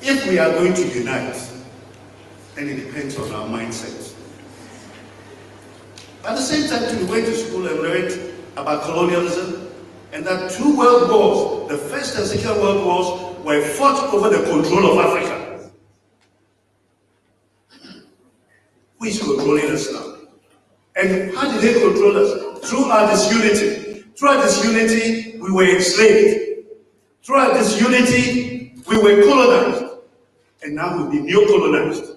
If we are going to unite, then it depends on our mindset. At the same time, we went to school and learned about colonialism, and that 2 world wars, the first and second world wars, were fought over the control of Africa. Who is controlling us now? And how did they control us? Through our disunity. Through our disunity, we were enslaved. Through our disunity, we were colonized. And now we've been neo-colonized.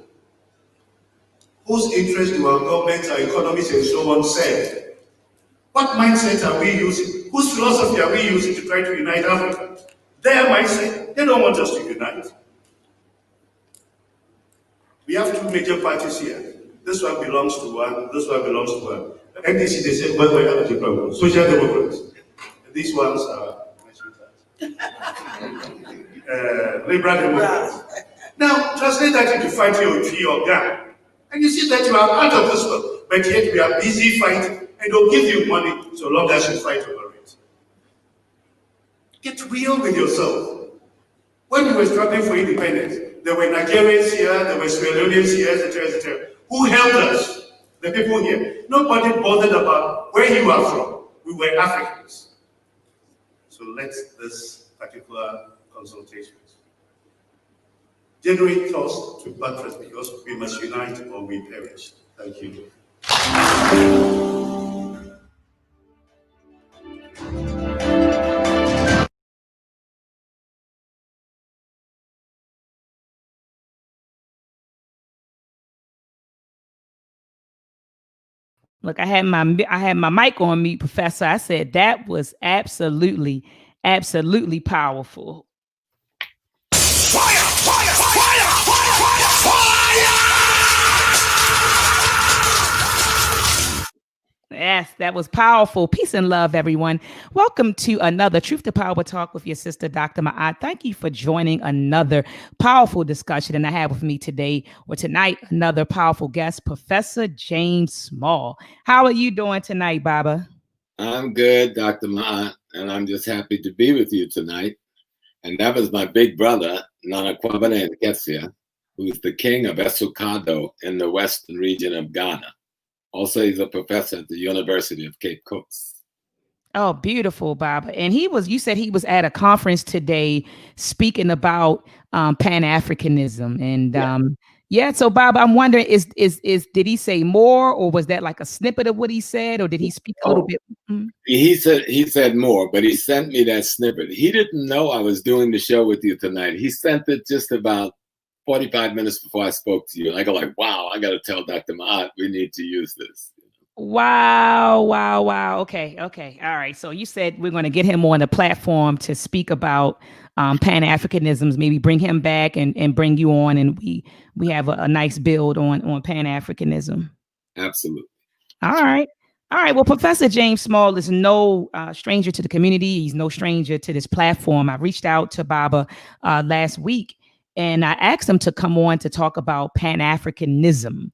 Whose interest do our governments, our economies, and so on serve? What mindset are we using? Whose philosophy are we using to try to unite Africa? Their mindset, they don't want us to unite. We have 2 major parties here. This one belongs to one, this one belongs to one. NDC, they say, well, we have a different one. Social Democrats. These ones are Liberal Democrats. Now, translate that into fighting or tree or gun. And you see that you are out of this world, but yet we are busy fighting, and they'll give you money so long as you fight over it. Get real with yourself. When we were struggling for independence, there were Nigerians here, there were Sierra Leoneans here, etc. Who helped us? The people here. Nobody bothered about where you are from. We were Africans. So let this particular consultation generate thoughts to buttress, because we must unite or we perish. Thank you. Look, I had my mic on mute, Professor. I said that was absolutely powerful. Fire! Fire! Fire! Fire! Fire! Yes, that was powerful. Peace and love, everyone. Welcome to another Truth to Power Talk with your sister, Dr. Maat. Thank you for joining another powerful discussion. And I have with me today or tonight another powerful guest, Professor James Small. How are you doing tonight, Baba? I'm good, Dr. Maat, and I'm just happy to be with you tonight. And that was my big brother, Nana Kwabena Nkesia, who's the king of Esukado in the western region of Ghana. Also, he's a professor at the University of Cape Coast. Oh, beautiful, Baba. And you said he was at a conference today speaking about Pan-Africanism. And so Baba, I'm wondering, did he say more, or was that like a snippet of what he said, or did he speak a little bit? Mm-hmm. He said more, but he sent me that snippet. He didn't know I was doing the show with you tonight. He sent it just about 45 minutes before I spoke to you. And I go like, wow, I got to tell Dr. Maat, we need to use this. Wow. Okay. All right. So you said we're going to get him on the platform to speak about Pan-Africanisms, maybe bring him back and bring you on. And we have a nice build on Pan-Africanism. Absolutely. All right. Well, Professor James Small is no stranger to the community. He's no stranger to this platform. I reached out to Baba last week, and I asked him to come on to talk about Pan-Africanism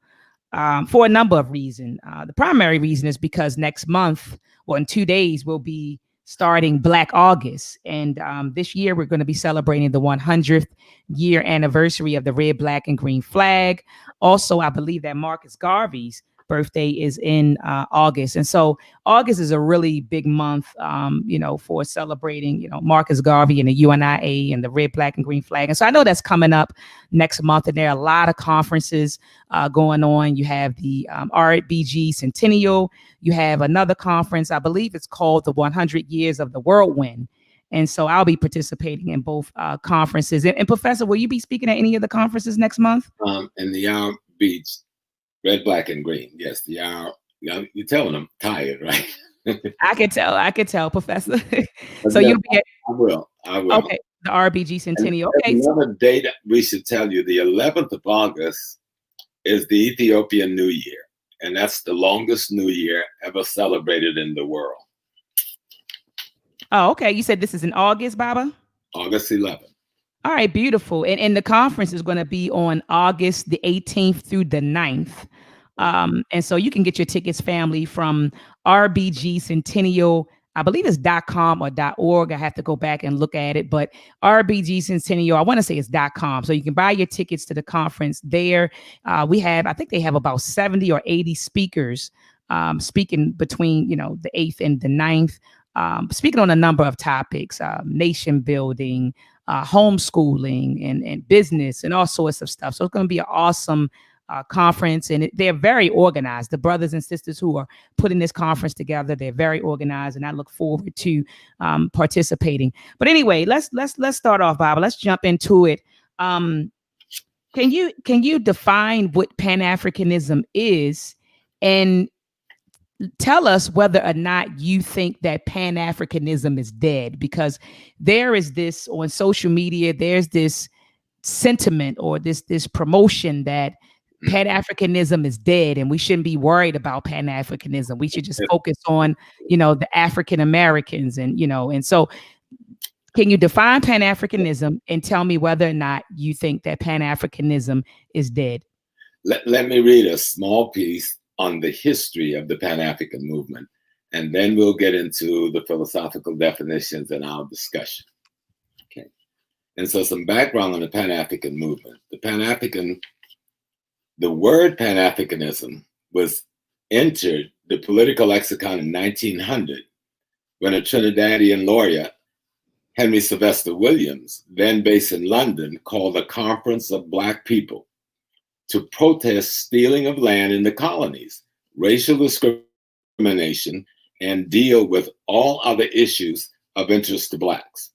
for a number of reasons. The primary reason is because next month, in 2 days, we'll be starting Black August. And this year, we're going to be celebrating the 100th year anniversary of the red, black, and green flag. Also, I believe that Marcus Garvey's birthday is in August. And so August is a really big month, for celebrating, Marcus Garvey and the UNIA and the red, black, and green flag. And so I know that's coming up next month. And there are a lot of conferences going on. You have the RBG Centennial. You have another conference, I believe it's called the 100 Years of the Whirlwind. And so I'll be participating in both conferences. And Professor, will you be speaking at any of the conferences next month? In the RBG. Red, black, and green. Yes, the hour. You're telling I'm tired, right? I could tell, Professor. So you'll be at. I will. Okay, the RBG Centennial. Okay. Another date we should tell you: the 11th of August is the Ethiopian New Year, and that's the longest New Year ever celebrated in the world. Oh, okay. You said this is in August, Baba? August 11th. All right, beautiful. And the conference is going to be on August the 18th through the 9th. And so you can get your tickets, family, from rbgcentennial.com. I believe it's .com or .org. I have to go back and look at it, but RBG Centennial, I want to say it's .com. So you can buy your tickets to the conference there. I think they have about 70 or 80 speakers speaking between, the 8th and the 9th, speaking on a number of topics, nation building, homeschooling and business and all sorts of stuff. So it's going to be an awesome conference, and they're very organized. The brothers and sisters who are putting this conference together, they're very organized, and I look forward to participating. But anyway, let's start off, Baba. Let's jump into it. Can you define what Pan-Africanism is, and tell us whether or not you think that Pan-Africanism is dead? Because there is this on social media, there's this sentiment or this promotion that Pan-Africanism is dead and we shouldn't be worried about Pan-Africanism. We should just focus on, the African Americans and so can you define Pan-Africanism and tell me whether or not you think that Pan-Africanism is dead? Let me read a small piece on the history of the Pan-African movement, and then we'll get into the philosophical definitions in our discussion. Okay. And so some background on the Pan-African movement. The word Pan-Africanism was entered the political lexicon in 1900 when a Trinidadian lawyer, Henry Sylvester Williams, then based in London, called a conference of Black people to protest stealing of land in the colonies, racial discrimination, and deal with all other issues of interest to Blacks.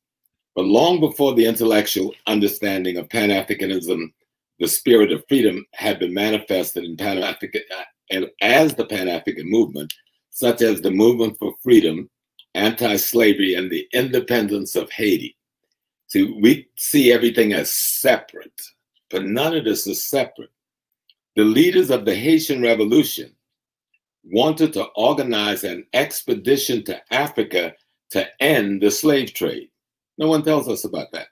But long before the intellectual understanding of Pan-Africanism, the spirit of freedom had been manifested in Pan-African and as the Pan-African movement, such as the movement for freedom, anti-slavery, and the independence of Haiti. See, we see everything as separate, but none of this is separate. The leaders of the Haitian Revolution wanted to organize an expedition to Africa to end the slave trade. No one tells us about that.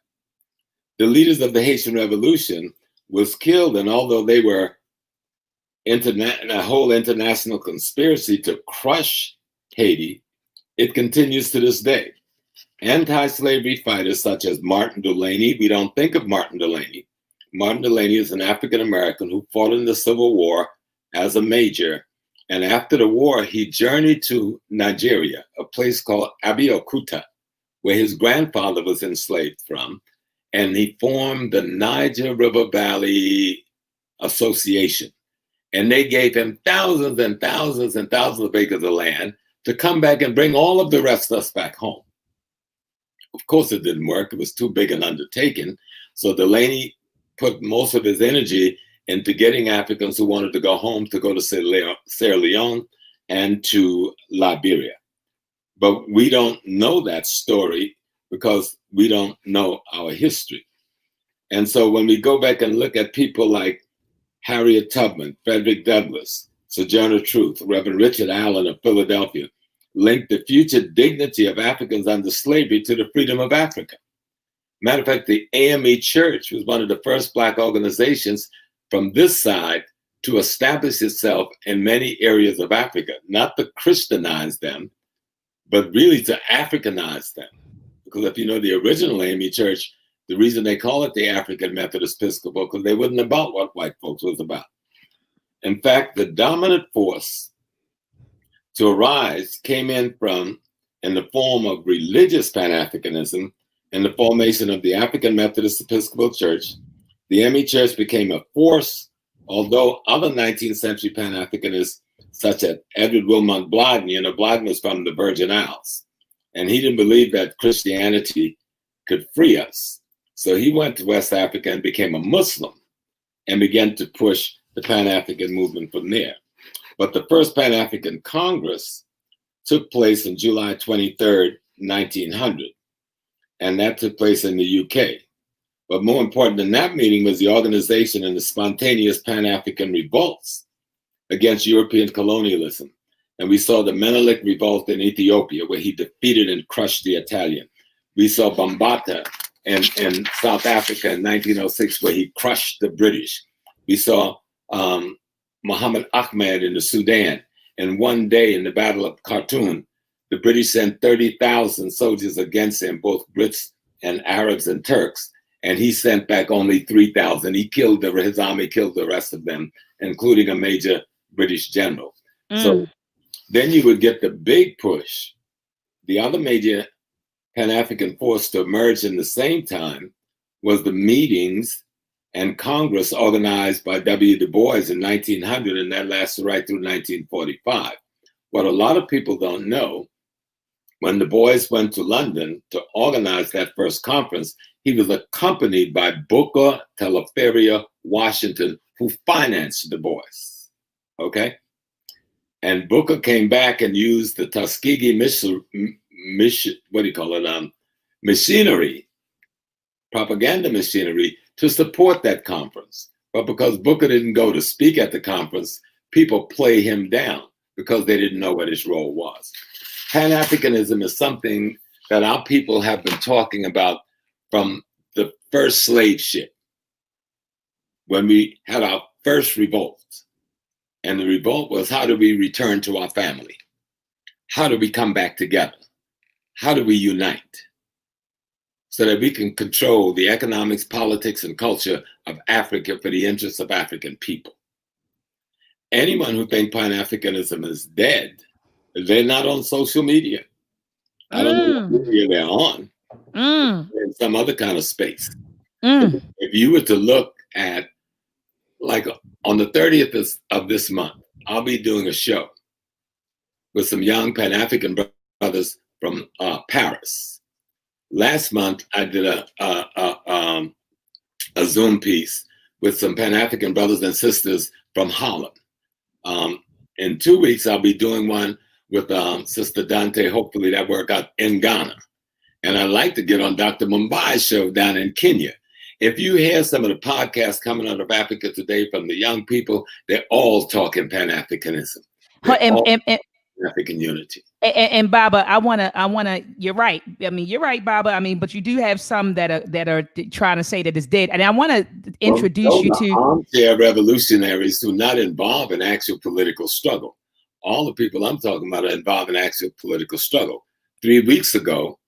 The leaders of the Haitian Revolution was killed, and although they were a whole international conspiracy to crush Haiti, it continues to this day. Anti-slavery fighters such as Martin Delany, we don't think of Martin Delany. Martin Delany is an African-American who fought in the Civil War as a major. And after the war, he journeyed to Nigeria, a place called Abeokuta, where his grandfather was enslaved from. And he formed the Niger River Valley Association. And they gave him thousands and thousands and thousands of acres of land to come back and bring all of the rest of us back home. Of course, it didn't work. It was too big an undertaking. So Delany put most of his energy into getting Africans who wanted to go home to go to Sierra Leone and to Liberia. But we don't know that story because we don't know our history. And so when we go back and look at people like Harriet Tubman, Frederick Douglass, Sojourner Truth, Reverend Richard Allen of Philadelphia, linked the future dignity of Africans under slavery to the freedom of Africa. Matter of fact, the AME Church was one of the first Black organizations from this side to establish itself in many areas of Africa, not to Christianize them, but really to Africanize them. Because if you know the original AME Church, the reason they call it the African Methodist Episcopal, because they wasn't about what white folks was about. In fact, the dominant force to arise came in the form of religious Pan-Africanism and the formation of the African Methodist Episcopal Church. The AME Church became a force, although other 19th century Pan-Africanists, such as Edward Wilmot Blagden, Blagden was from the Virgin Isles, and he didn't believe that Christianity could free us. So he went to West Africa and became a Muslim and began to push the Pan-African movement from there. But the first Pan-African Congress took place on July 23rd, 1900. And that took place in the UK. But more important than that meeting was the organization and the spontaneous Pan-African revolts against European colonialism. And we saw the Menelik revolt in Ethiopia, where he defeated and crushed the Italian. We saw Bambata in South Africa in 1906, where he crushed the British. We saw Muhammad Ahmed in the Sudan. And one day in the Battle of Khartoum, the British sent 30,000 soldiers against him, both Brits and Arabs and Turks, and he sent back only 3,000. His army killed the rest of them, including a major British general. So then you would get the big push. The other major Pan-African force to emerge in the same time was the meetings and Congress organized by W. Du Bois in 1900, and that lasted right through 1945. What a lot of people don't know, when Du Bois went to London to organize that first conference, he was accompanied by Booker Teleferia Washington, who financed Du Bois, okay? And Booker came back and used the Tuskegee machinery, propaganda machinery, to support that conference. But because Booker didn't go to speak at the conference, people play him down because they didn't know what his role was. Pan-Africanism is something that our people have been talking about from the first slave ship, when we had our first revolt. And the revolt was, how do we return to our family? How do we come back together? How do we unite so that we can control the economics, politics, and culture of Africa for the interests of African people? Anyone who thinks Pan-Africanism is dead, they're not on social media. I don't know what media they're on. In some other kind of space. If you were to look at, like on the 30th of this month, I'll be doing a show with some young Pan-African brothers from Paris. Last month, I did a Zoom piece with some Pan-African brothers and sisters from Holland. In 2 weeks, I'll be doing one with Sister Dante. Hopefully that work out in Ghana. And I'd like to get on Dr. Mumbai's show down in Kenya. If you hear some of the podcasts coming out of Africa today from the young people, they're all talking Pan-Africanism. African unity. And Baba, I wanna. You're right. I mean, you're right, Baba. I mean, but you do have some that are trying to say that it's dead. And I want to introduce you to armchair revolutionaries who are not involved in actual political struggle. All the people I'm talking about are involved in actual political struggle. 3 weeks ago,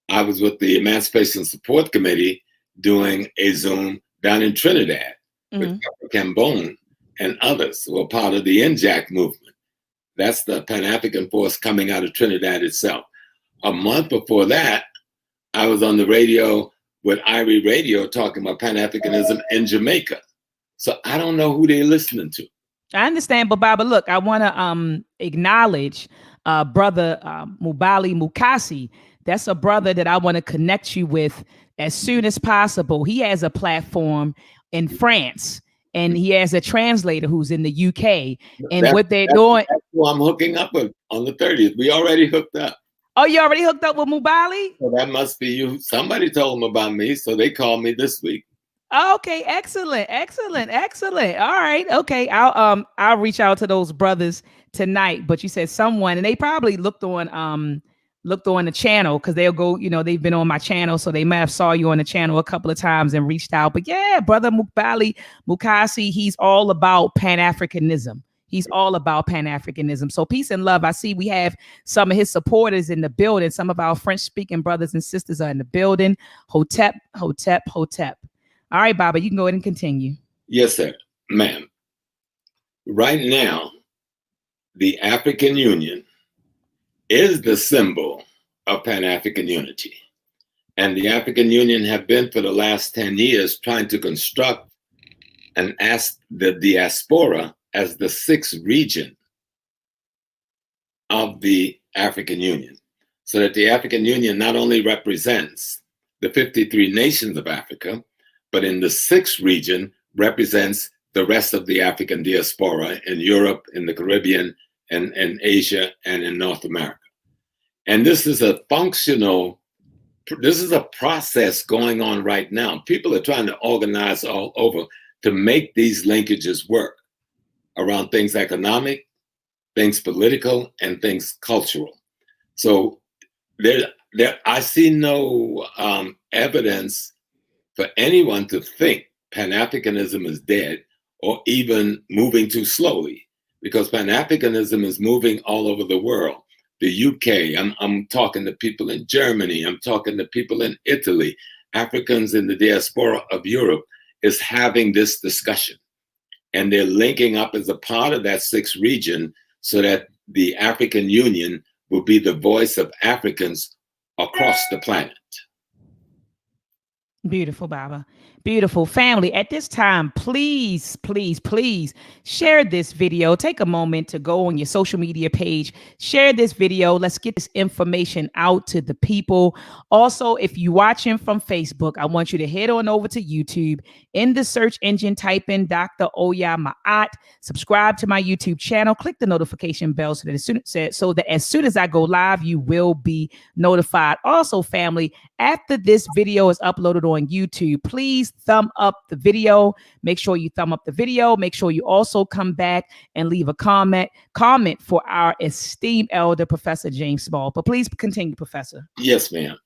I was with the Emancipation Support Committee doing a Zoom down in Trinidad with Cambone and others who are part of the NJAC movement. That's the Pan-African force coming out of Trinidad itself. A month before that, I was on the radio with Irie Radio talking about Pan-Africanism in Jamaica. So I don't know who they're listening to. I understand, but Baba, look, I want to acknowledge brother Mubali Mukasi. That's a brother that I want to connect you with as soon as possible. He has a platform in France, and he has a translator who's in the UK. And what they're doing. That's who I'm hooking up with on the 30th. We already hooked up. Oh, you already hooked up with Mubali? So that must be you. Somebody told them about me, so they called me this week. Okay, excellent. All right, okay. I'll reach out to those brothers tonight. But you said someone, and they probably looked on the channel, because they'll go, they've been on my channel, so they might have saw you on the channel a couple of times and reached out. But yeah, brother Mubali Mukasi, he's all about Pan-Africanism. So peace and love. I see we have some of his supporters in the building. Some of our French-speaking brothers and sisters are in the building. Hotep. All right, Baba, you can go ahead and continue. Yes, sir, ma'am. Right now, the African Union is the symbol of Pan-African unity. And the African Union have been for the last 10 years trying to construct and ask the diaspora as the sixth region of the African Union, so that the African Union not only represents the 53 nations of Africa, but in the sixth region represents the rest of the African diaspora in Europe, in the Caribbean, and Asia, and in North America. And this is a process going on right now. People are trying to organize all over to make these linkages work around things economic, things political, and things cultural. So I see no evidence for anyone to think Pan-Africanism is dead or even moving too slowly, because Pan-Africanism is moving all over the world. the UK. I'm talking to people in Germany. I'm talking to people in Italy. Africans in the diaspora of Europe is having this discussion. And they're linking up as a part of that sixth region so that the African Union will be the voice of Africans across the planet. Beautiful, Baba. Beautiful. Family, at this time, please, please, please share this video. Take a moment to go on your social media page, share this video. Let's get this information out to the people. Also, if you're watching from Facebook, I want you to head on over to YouTube. In the search engine, type in dr.maat. Subscribe to my YouTube channel. Click the notification bell so that as soon as I go live, you will be notified. Also, family, after this video is uploaded on YouTube, please thumb up the video. Make sure you thumb up the video. Make sure you also come back and leave a comment for our esteemed elder, Professor James Small. But please continue, Professor. Yes, ma'am.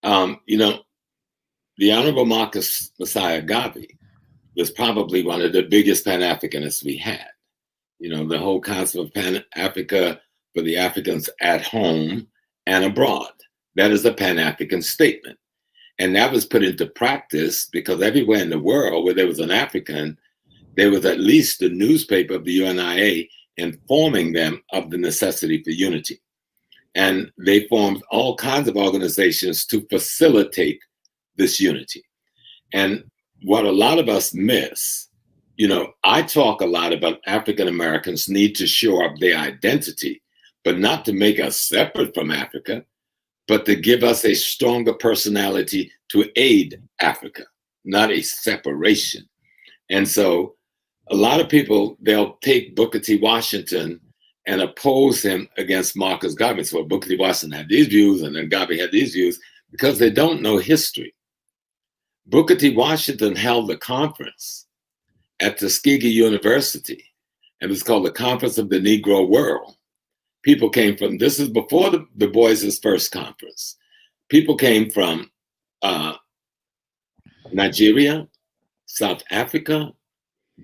The Honorable Marcus Messiah Garvey was probably one of the biggest Pan-Africanists we had. The whole concept of Pan-Africa for the Africans at home and abroad. That is a Pan-African statement. And that was put into practice because everywhere in the world where there was an African, there was at least the newspaper of the UNIA informing them of the necessity for unity. And they formed all kinds of organizations to facilitate this unity. And what a lot of us miss, I talk a lot about African Americans need to shore up their identity, but not to make us separate from Africa, but to give us a stronger personality to aid Africa, not a separation. And so a lot of people, they'll take Booker T. Washington and oppose him against Marcus Garvey. So Booker T. Washington had these views and then Garvey had these views because they don't know history. Booker T. Washington held a conference at Tuskegee University. It was called the Conference of the Negro World. People came from, this is before the Boys' first conference. People came from Nigeria, South Africa,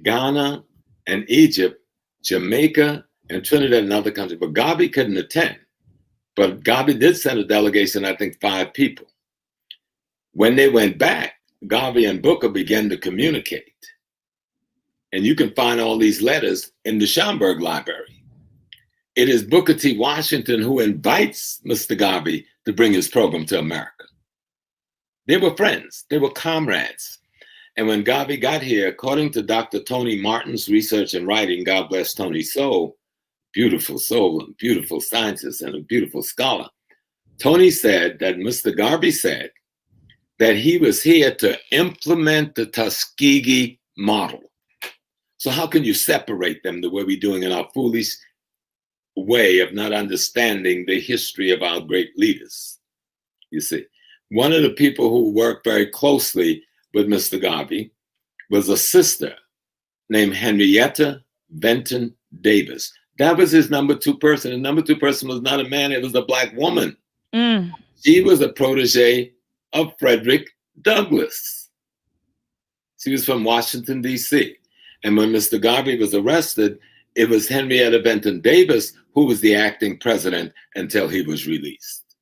Ghana, and Egypt, Jamaica, and Trinidad and other countries. But Garvey couldn't attend. But Garvey did send a delegation, I think 5 people. When they went back, Garvey and Booker began to communicate. And you can find all these letters in the Schomburg Library. It is Booker T. Washington who invites Mr. Garvey to bring his program to America. They were friends. They were comrades. And when Garvey got here, according to Dr. Tony Martin's research and writing, God bless Tony's soul, beautiful scientist and a beautiful scholar, Tony said that Mr. Garvey said that he was here to implement the Tuskegee model. So how can you separate them the way we're doing in our foolish way of not understanding the history of our great leaders? You see, one of the people who worked very closely with Mr. Garvey was a sister named Henrietta Benton Davis. That was his number 2 person. The number 2 person was not a man, it was a Black woman. She was a protege of Frederick Douglass. She was from Washington, D.C. And when Mr. Garvey was arrested, it was Henrietta Benton Davis who was the acting president until he was released.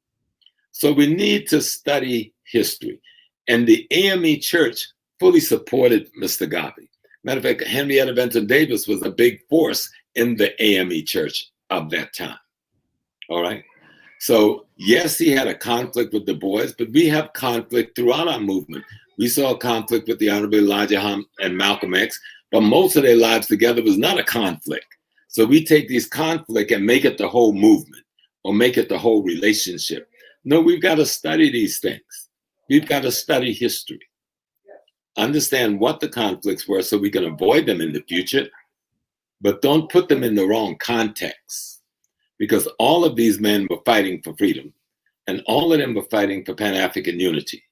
So we need to study history. And the AME Church fully supported Mr. Garvey. Matter of fact, Henrietta Benton Davis was a big force in the AME Church of that time. All right. So yes, he had a conflict with the boys, but we have conflict throughout our movement. We saw a conflict with the Honorable Elijah and Malcolm X, but most of their lives together was not a conflict. So we take these conflict and make it the whole movement or make it the whole relationship. No, we've got to study these things. We've got to study history. Understand what the conflicts were so we can avoid them in the future, but don't put them in the wrong context, because all of these men were fighting for freedom, and all of them were fighting for Pan-African unity.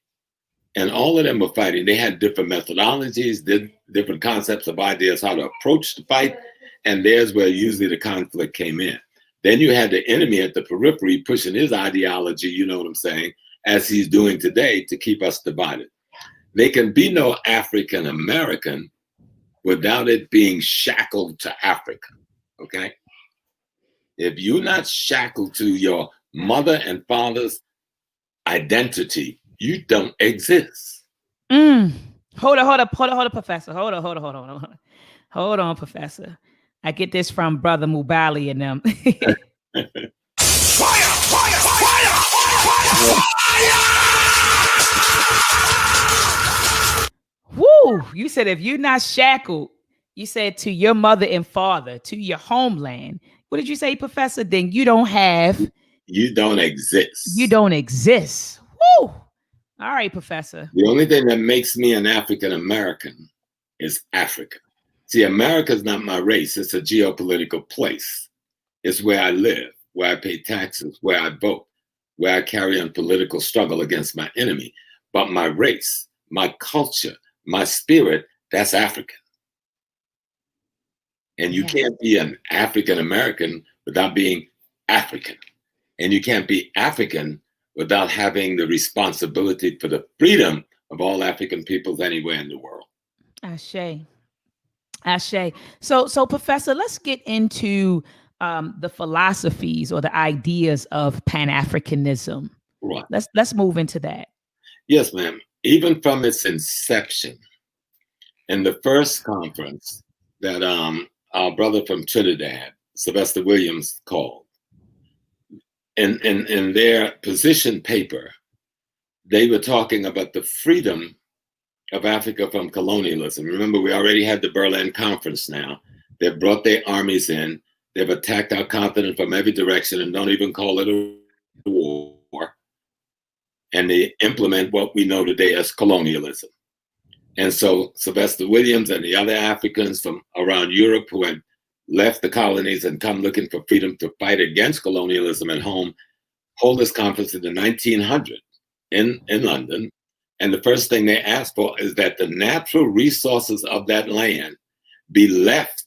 And all of them were fighting. They had different methodologies, different concepts of ideas, how to approach the fight. And there's where usually the conflict came in. Then you had the enemy at the periphery pushing his ideology, you know what I'm saying, as he's doing today to keep us divided. There can be no African American without it being shackled to Africa, okay? If you're not shackled to your mother and father's identity, you don't exist. Hold on, Professor. Hold on, Professor. I get this from Brother Mubali and them. Woo! You said if you're not shackled, you said to your mother and father, to your homeland. What did you say, Professor? Then you don't have. You don't exist. You don't exist. Woo! All right, Professor. The only thing that makes me an African American is Africa. See, America is not my race. It's a geopolitical place. It's where I live, where I pay taxes, where I vote, where I carry on political struggle against my enemy. But my race, my culture, my spirit, that's African. And you can't be an African American without being African. And you can't be African without having the responsibility for the freedom of all African peoples anywhere in the world. Ashe. So Professor, let's get into the philosophies or the ideas of Pan-Africanism. Right. Let's move into that. Yes, ma'am. Even from its inception, in the first conference that our brother from Trinidad, Sylvester Williams, called, in their position paper, they were talking about the freedom of Africa from colonialism. Remember, we already had the Berlin Conference now. They've brought their armies in. They've attacked our continent from every direction and don't even call it a war. And they implement what we know today as colonialism. And so Sylvester Williams and the other Africans from around Europe who had left the colonies and come looking for freedom to fight against colonialism at home hold this conference in the 1900s in London. And the first thing they asked for is that the natural resources of that land be left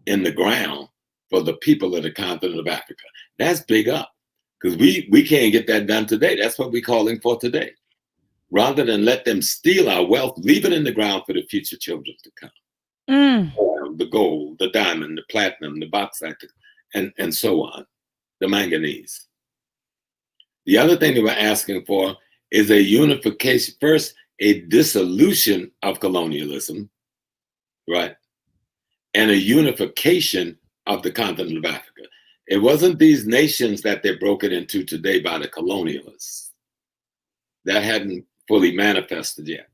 in the ground for the people of the continent of Africa. That's big up, because we can't get that done today. That's what we're calling for today. Rather than let them steal our wealth, leave it in the ground for the future children to come. Oil, the gold, the diamond, the platinum, the bauxite, and so on, the manganese. The other thing they were asking for is a unification, first, a dissolution of colonialism, right? And a unification of the continent of Africa. It wasn't these nations that they broke it into today by the colonialists. That hadn't fully manifested yet.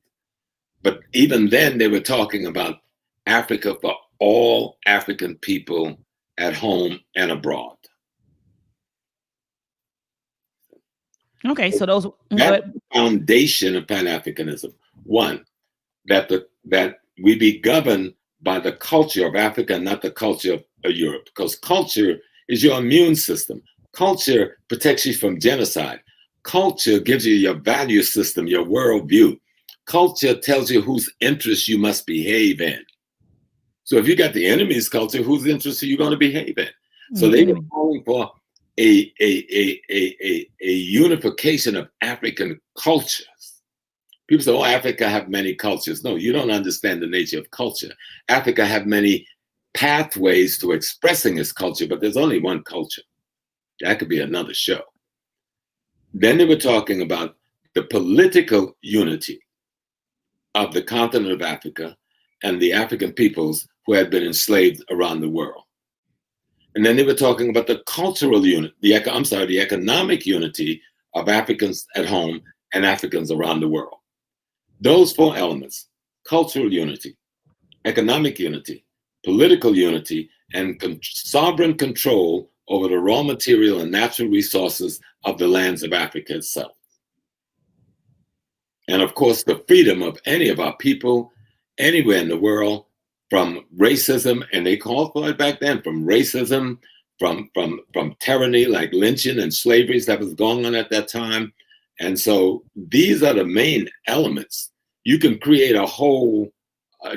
But even then, they were talking about Africa for all African people at home and abroad. Okay, so those that foundation of Pan-Africanism. One, that we be governed by the culture of Africa, not the culture of Europe, because culture is your immune system. Culture protects you from genocide. Culture gives you your value system, your worldview. Culture tells you whose interests you must behave in. So if you got the enemy's culture, whose interests are you going to behave in? So they were calling for a unification of African cultures. People say, oh, Africa have many cultures. No, you don't understand the nature of culture. Africa have many pathways to expressing its culture, but there's only one culture. That could be another show. Then they were talking about the political unity of the continent of Africa and the African peoples who had been enslaved around the world. And then they were talking about the cultural unit, the economic unity of Africans at home and Africans around the world. Those four elements, cultural unity, economic unity, political unity, and sovereign control over the raw material and natural resources of the lands of Africa itself. And of course, the freedom of any of our people anywhere in the world from racism, and they called for it back then, from racism, from tyranny like lynching and slavery that was going on at that time. And so these are the main elements. You can create a whole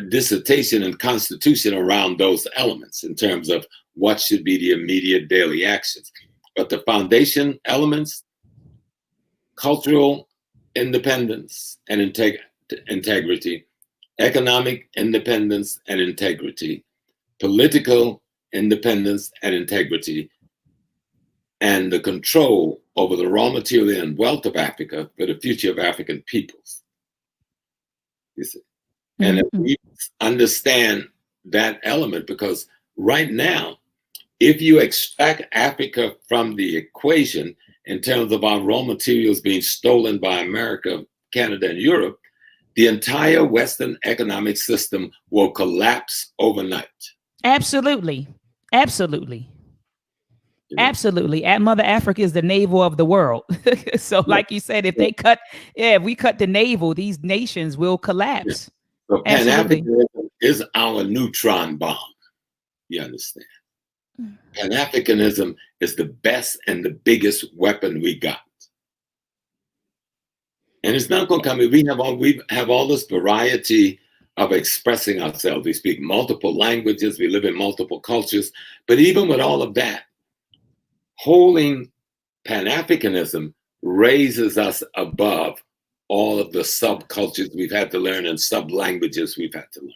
dissertation and constitution around those elements in terms of what should be the immediate daily actions. But the foundation elements, cultural independence and integrity, economic independence and integrity, political independence and integrity, and the control over the raw material and wealth of Africa for the future of African peoples. You see? And if we understand that element, because right now, if you extract Africa from the equation in terms of our raw materials being stolen by America, Canada, and Europe, the entire Western economic system will collapse overnight. Absolutely. Absolutely. You know? Absolutely. Mother Africa is the navel of the world. So like you said, if we cut the navel, these nations will collapse. Yeah. So Absolutely. Pan-Africanism is our neutron bomb. You understand? Pan-Africanism is the best and the biggest weapon we got. And it's not going to come. We have all this variety of expressing ourselves. We speak multiple languages. We live in multiple cultures. But even with all of that, holding Pan-Africanism raises us above all of the subcultures we've had to learn and sub-languages we've had to learn.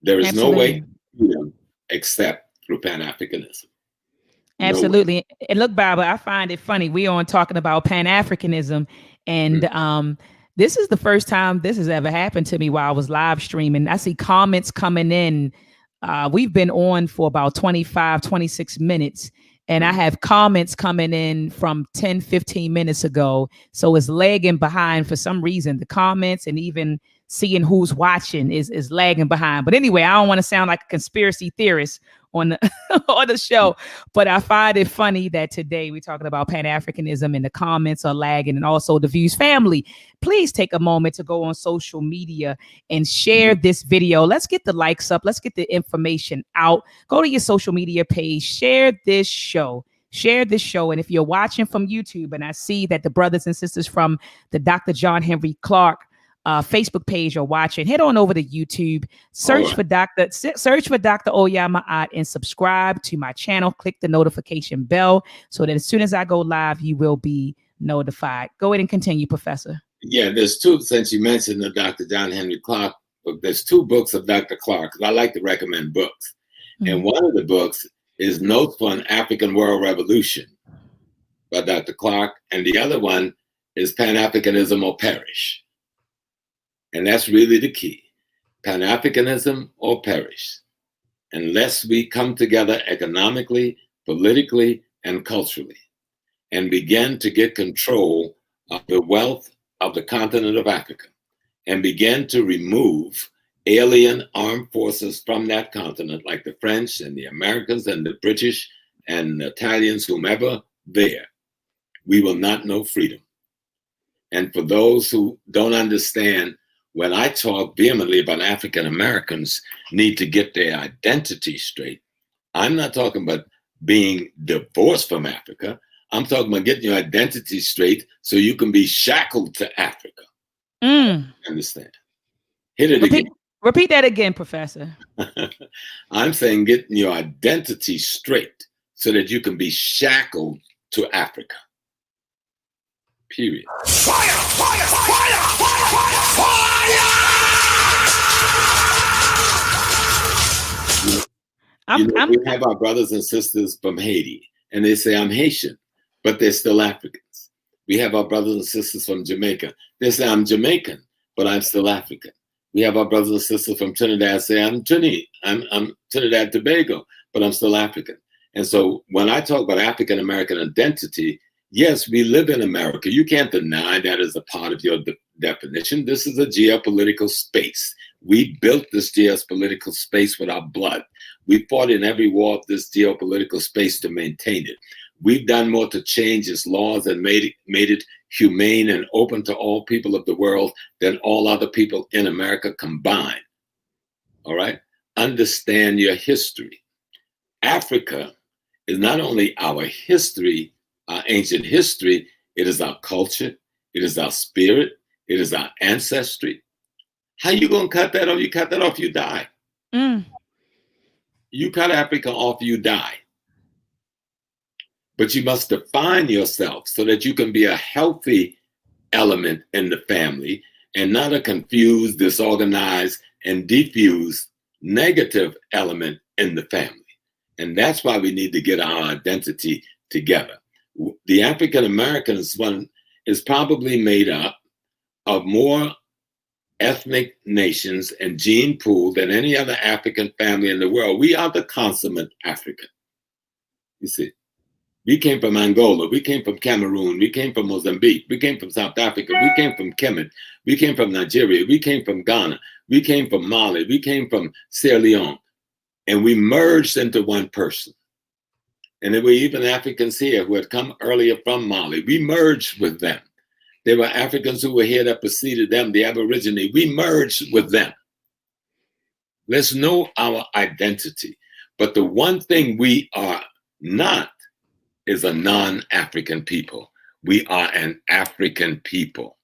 There is no way to freedom except through Pan-Africanism. Absolutely. And look, Baba, I find it funny. We on talking about Pan-Africanism, and this is the first time this has ever happened to me while I was live streaming. I see comments coming in. We've been on for about 25, 26 minutes, and I have comments coming in from 10, 15 minutes ago. So it's lagging behind for some reason. The comments and even seeing who's watching is lagging behind. But anyway, I don't want to sound like a conspiracy theorist on the on the show, but I find it funny that today we're talking about Pan-Africanism and the comments are lagging, and also the Views family. Please take a moment to go on social media and share this video. Let's get the likes up. Let's get the information out. Go to your social media page, share this show. Share this show. And if you're watching from YouTube, and I see that the brothers and sisters from the Dr. John Henry Clark Facebook page are watching, head on over to YouTube, search for Dr. Maat and subscribe to my channel. Click the notification bell so that as soon as I go live, you will be notified. Go ahead and continue, Professor. Yeah, there's two, since you mentioned the Dr. John Henry Clark book, there's two books of Dr. Clark, because I like to recommend books. And one of the books is Notes for an African World Revolution by Dr. Clark, and the other one is Pan-Africanism or Perish. And that's really the key. Pan-Africanism or perish. Unless we come together economically, politically, and culturally, and begin to get control of the wealth of the continent of Africa, and begin to remove alien armed forces from that continent, like the French and the Americans and the British and the Italians, whomever there, we will not know freedom. And for those who don't understand, when I talk vehemently about African Americans need to get their identity straight, I'm not talking about being divorced from Africa. I'm talking about getting your identity straight so you can be shackled to Africa. Understand? Hit it again. Repeat that again, Professor. I'm saying getting your identity straight so that you can be shackled to Africa. Period. Fire! Fire! Fire! Fire! Fire! We have our brothers and sisters from Haiti, and they say, I'm Haitian, but they're still Africans. We have our brothers and sisters from Jamaica. They say, I'm Jamaican, but I'm still African. We have our brothers and sisters from Trinidad say, I'm Trinidad Tobago, but I'm still African. And so when I talk about African American identity, yes, we live in America. You can't deny that as a part of your definition. This is a geopolitical space. We built this geopolitical space with our blood. We fought in every war of this geopolitical space to maintain it. We've done more to change its laws and made it humane and open to all people of the world than all other people in America combined. All right? Understand your history. Africa is not only our history, our ancient history, it is our culture, it is our spirit, it is our ancestry. How you gonna cut that off? You cut that off, you die. You cut Africa off, you die. But you must define yourself so that you can be a healthy element in the family and not a confused, disorganized, and diffused negative element in the family. And that's why we need to get our identity together. The African Americans one is probably made up of more ethnic nations and gene pool than any other African family in the world. We are the consummate African. You see, we came from Angola, we came from Cameroon, we came from Mozambique, we came from South Africa, we came from Kemet, we came from Nigeria, we came from Ghana, we came from Mali, we came from Sierra Leone, and we merged into one person. And there were even Africans here who had come earlier from Mali. We merged with them. There were Africans who were here that preceded them, the Aborigine. We merged with them. Let's know our identity. But the one thing we are not is a non-African people. We are an African people.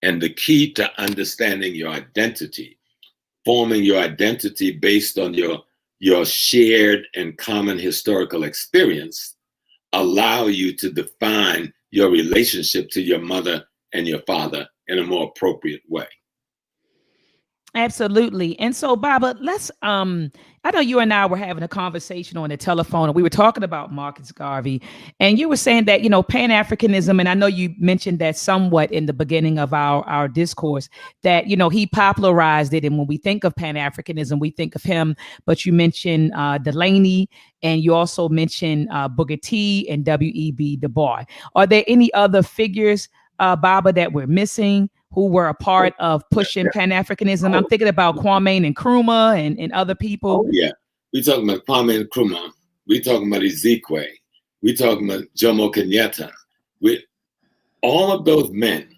And the key to understanding your identity, forming your identity based on your shared and common historical experience, allow you to define your relationship to your mother and your father in a more appropriate way. Absolutely. And so, Baba, let's I know you and I were having a conversation on the telephone, and we were talking about Marcus Garvey, and you were saying that, Pan-Africanism, and I know you mentioned that somewhat in the beginning of our discourse, that, he popularized it. And when we think of Pan-Africanism, we think of him, but you mentioned Delaney, and you also mentioned Booker T and W.E.B. Du Bois. Are there any other figures, Baba, that we're missing, who were a part of pushing Pan-Africanism? I'm thinking about Kwame Nkrumah and other people. Oh, yeah. We're talking about Kwame Nkrumah. We're talking about Ezekwe. We're talking about Jomo Kenyatta. All of those men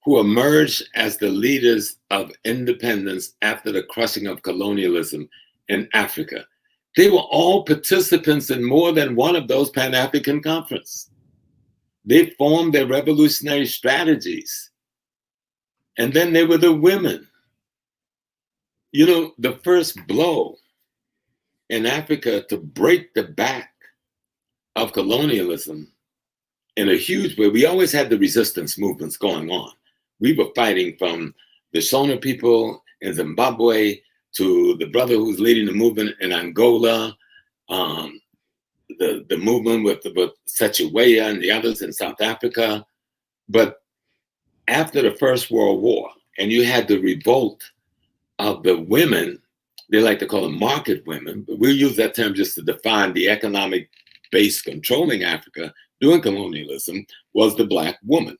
who emerged as the leaders of independence after the crushing of colonialism in Africa, they were all participants in more than one of those Pan-African conferences. They formed their revolutionary strategies. And then there were the women. The first blow in Africa to break the back of colonialism in a huge way. We always had the resistance movements going on. We were fighting from the Shona people in Zimbabwe to the brother who's leading the movement in Angola, the movement with Sechiweya and the others in South Africa. But after the First World War, and you had the revolt of the women, they like to call them market women, but we'll use that term just to define the economic base controlling Africa during colonialism, was the Black woman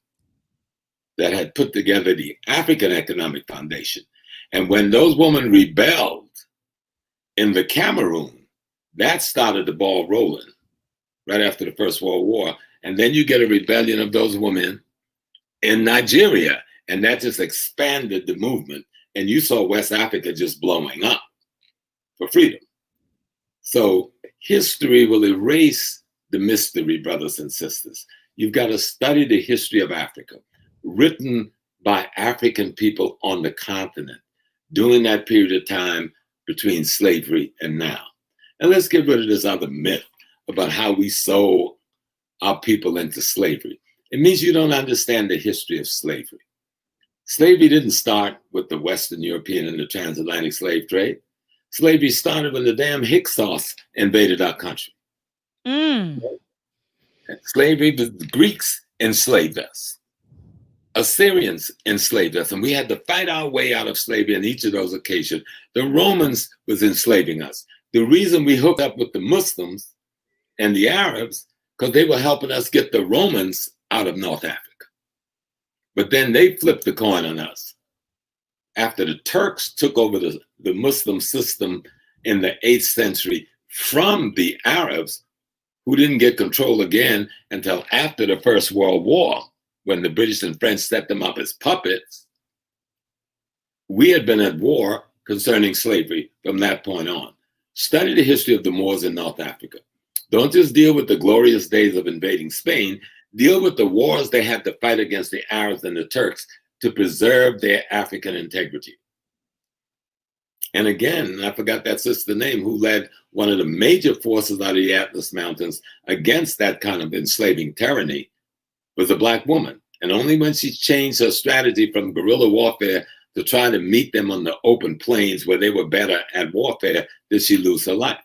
that had put together the African Economic Foundation. And when those women rebelled in the Cameroon, that started the ball rolling right after the First World War. And then you get a rebellion of those women in Nigeria, and that just expanded the movement. And you saw West Africa just blowing up for freedom. So history will erase the mystery, brothers and sisters. You've got to study the history of Africa, written by African people on the continent during that period of time between slavery and now. And let's get rid of this other myth about how we sold our people into slavery. It means you don't understand the history of slavery. Slavery didn't start with the Western European and the transatlantic slave trade. Slavery started when the damn Hyksos invaded our country. Slavery, the Greeks enslaved us. Assyrians enslaved us, and we had to fight our way out of slavery on each of those occasions. The Romans was enslaving us. The reason we hooked up with the Muslims and the Arabs, because they were helping us get the Romans out of North Africa. But then they flipped the coin on us. After the Turks took over the Muslim system in the 8th century from the Arabs, who didn't get control again until after the First World War, when the British and French set them up as puppets, we had been at war concerning slavery from that point on. Study the history of the Moors in North Africa. Don't just deal with the glorious days of invading Spain. Deal with the wars they had to fight against the Arabs and the Turks to preserve their African integrity. And again, I forgot that sister's name, who led one of the major forces out of the Atlas Mountains against that kind of enslaving tyranny, was a Black woman. And only when she changed her strategy from guerrilla warfare to try to meet them on the open plains where they were better at warfare did she lose her life.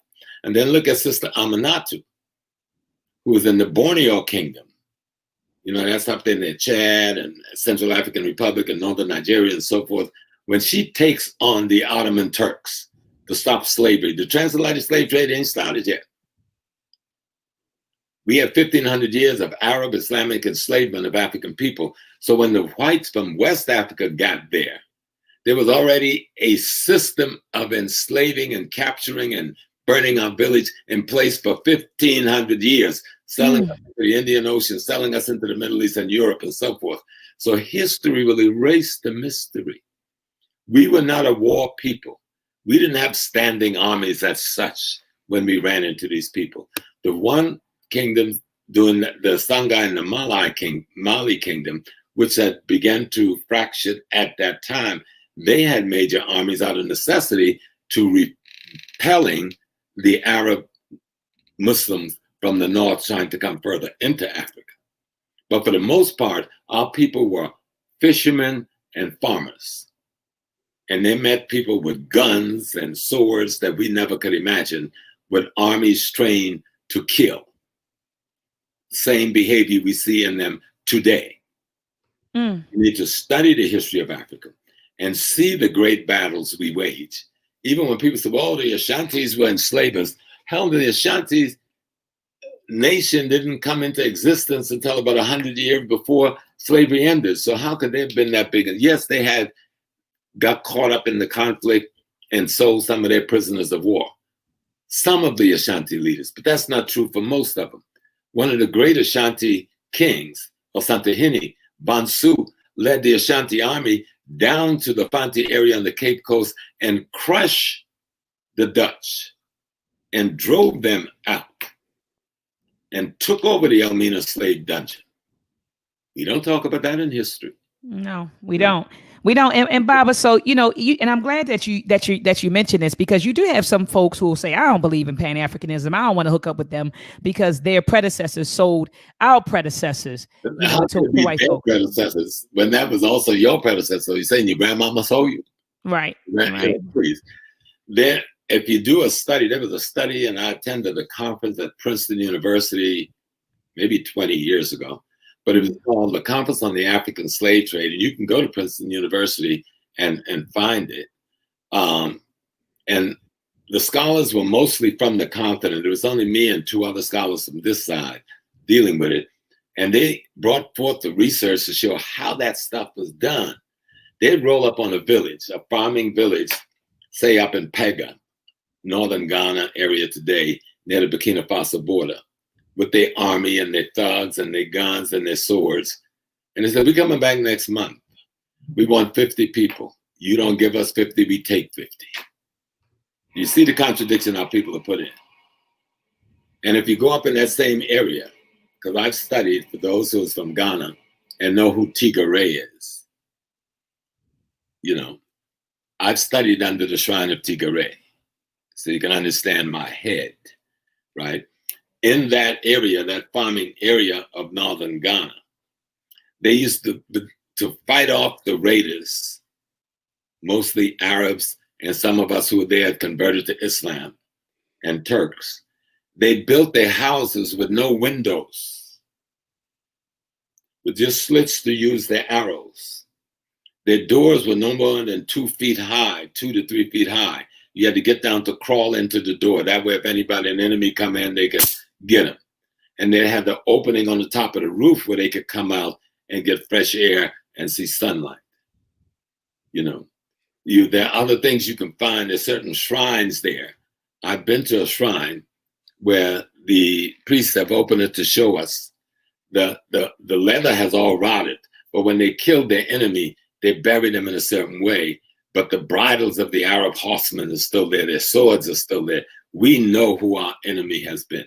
And then look at Sister Amanatu, who was in the Borneo Kingdom. You know, that's up in the Chad and Central African Republic and Northern Nigeria and so forth. When she takes on the Ottoman Turks to stop slavery, the transatlantic slave trade ain't started yet. We have 1,500 years of Arab Islamic enslavement of African people. So when the whites from West Africa got there, there was already a system of enslaving and capturing and burning our village in place for 1,500 years, selling us into the Indian Ocean, selling us into the Middle East and Europe and so forth. So history will erase the mystery. We were not a war people. We didn't have standing armies as such when we ran into these people. The one kingdom doing the Songhai and the Mali kingdom, which had begun to fracture at that time, they had major armies out of necessity to repelling the Arab Muslims from the north trying to come further into Africa. But for the most part, our people were fishermen and farmers. And they met people with guns and swords that we never could imagine, with armies trained to kill. Same behavior we see in them today. You need to study the history of Africa and see the great battles we wage. Even when people say, well, the Ashantis were enslavers. Hell, the Ashantis nation didn't come into existence until about 100 years before slavery ended. So how could they have been that big? And yes, they got caught up in the conflict and sold some of their prisoners of war. Some of the Ashanti leaders, but that's not true for most of them. One of the great Ashanti kings, Osantahini, Bansu, led the Ashanti army down to the Fanti area on the Cape Coast and crushed the Dutch and drove them out and took over the Elmina slave dungeon. We don't talk about that in history. No, we don't. We don't. And Baba, so and I'm glad that you mentioned this, because you do have some folks who will say, I don't believe in Pan-Africanism. I don't want to hook up with them because their predecessors sold our predecessors. To white folks. Predecessors when that was also your predecessor. You're saying your grandmama sold you, right? Please. Then, if you do a study, there was a study, and I attended a conference at Princeton University maybe 20 years ago. But it was called the Conference on the African Slave Trade, and you can go to Princeton University and find it. And the scholars were mostly from the continent. There was only me and two other scholars from this side dealing with it. And they brought forth the research to show how that stuff was done. They'd roll up on a village, a farming village, say up in Pega, northern Ghana area today, near the Burkina Faso border, with their army and their thugs and their guns and their swords. And they said, we're coming back next month. We want 50 people. You don't give us 50, we take 50. You see the contradiction our people are put in. And if you go up in that same area, because I've studied, for those who are from Ghana and know who Tigray is, I've studied under the shrine of Tigray, so you can understand my head, right? In that area, that farming area of northern Ghana, they used to fight off the raiders, mostly Arabs, and some of us who were there had converted to Islam, and Turks. They built their houses with no windows, with just slits to use their arrows. Their doors were no more than 2 feet high, 2 to 3 feet high. You had to get down to crawl into the door. That way, if an enemy come in, they could get them. And they had the opening on the top of the roof where they could come out and get fresh air and see sunlight. There are other things you can find. There's certain shrines there. I've been to a shrine where the priests have opened it to show us the leather has all rotted, but when they killed their enemy, they buried them in a certain way. But the bridles of the Arab horsemen are still there. Their swords are still there. We know who our enemy has been.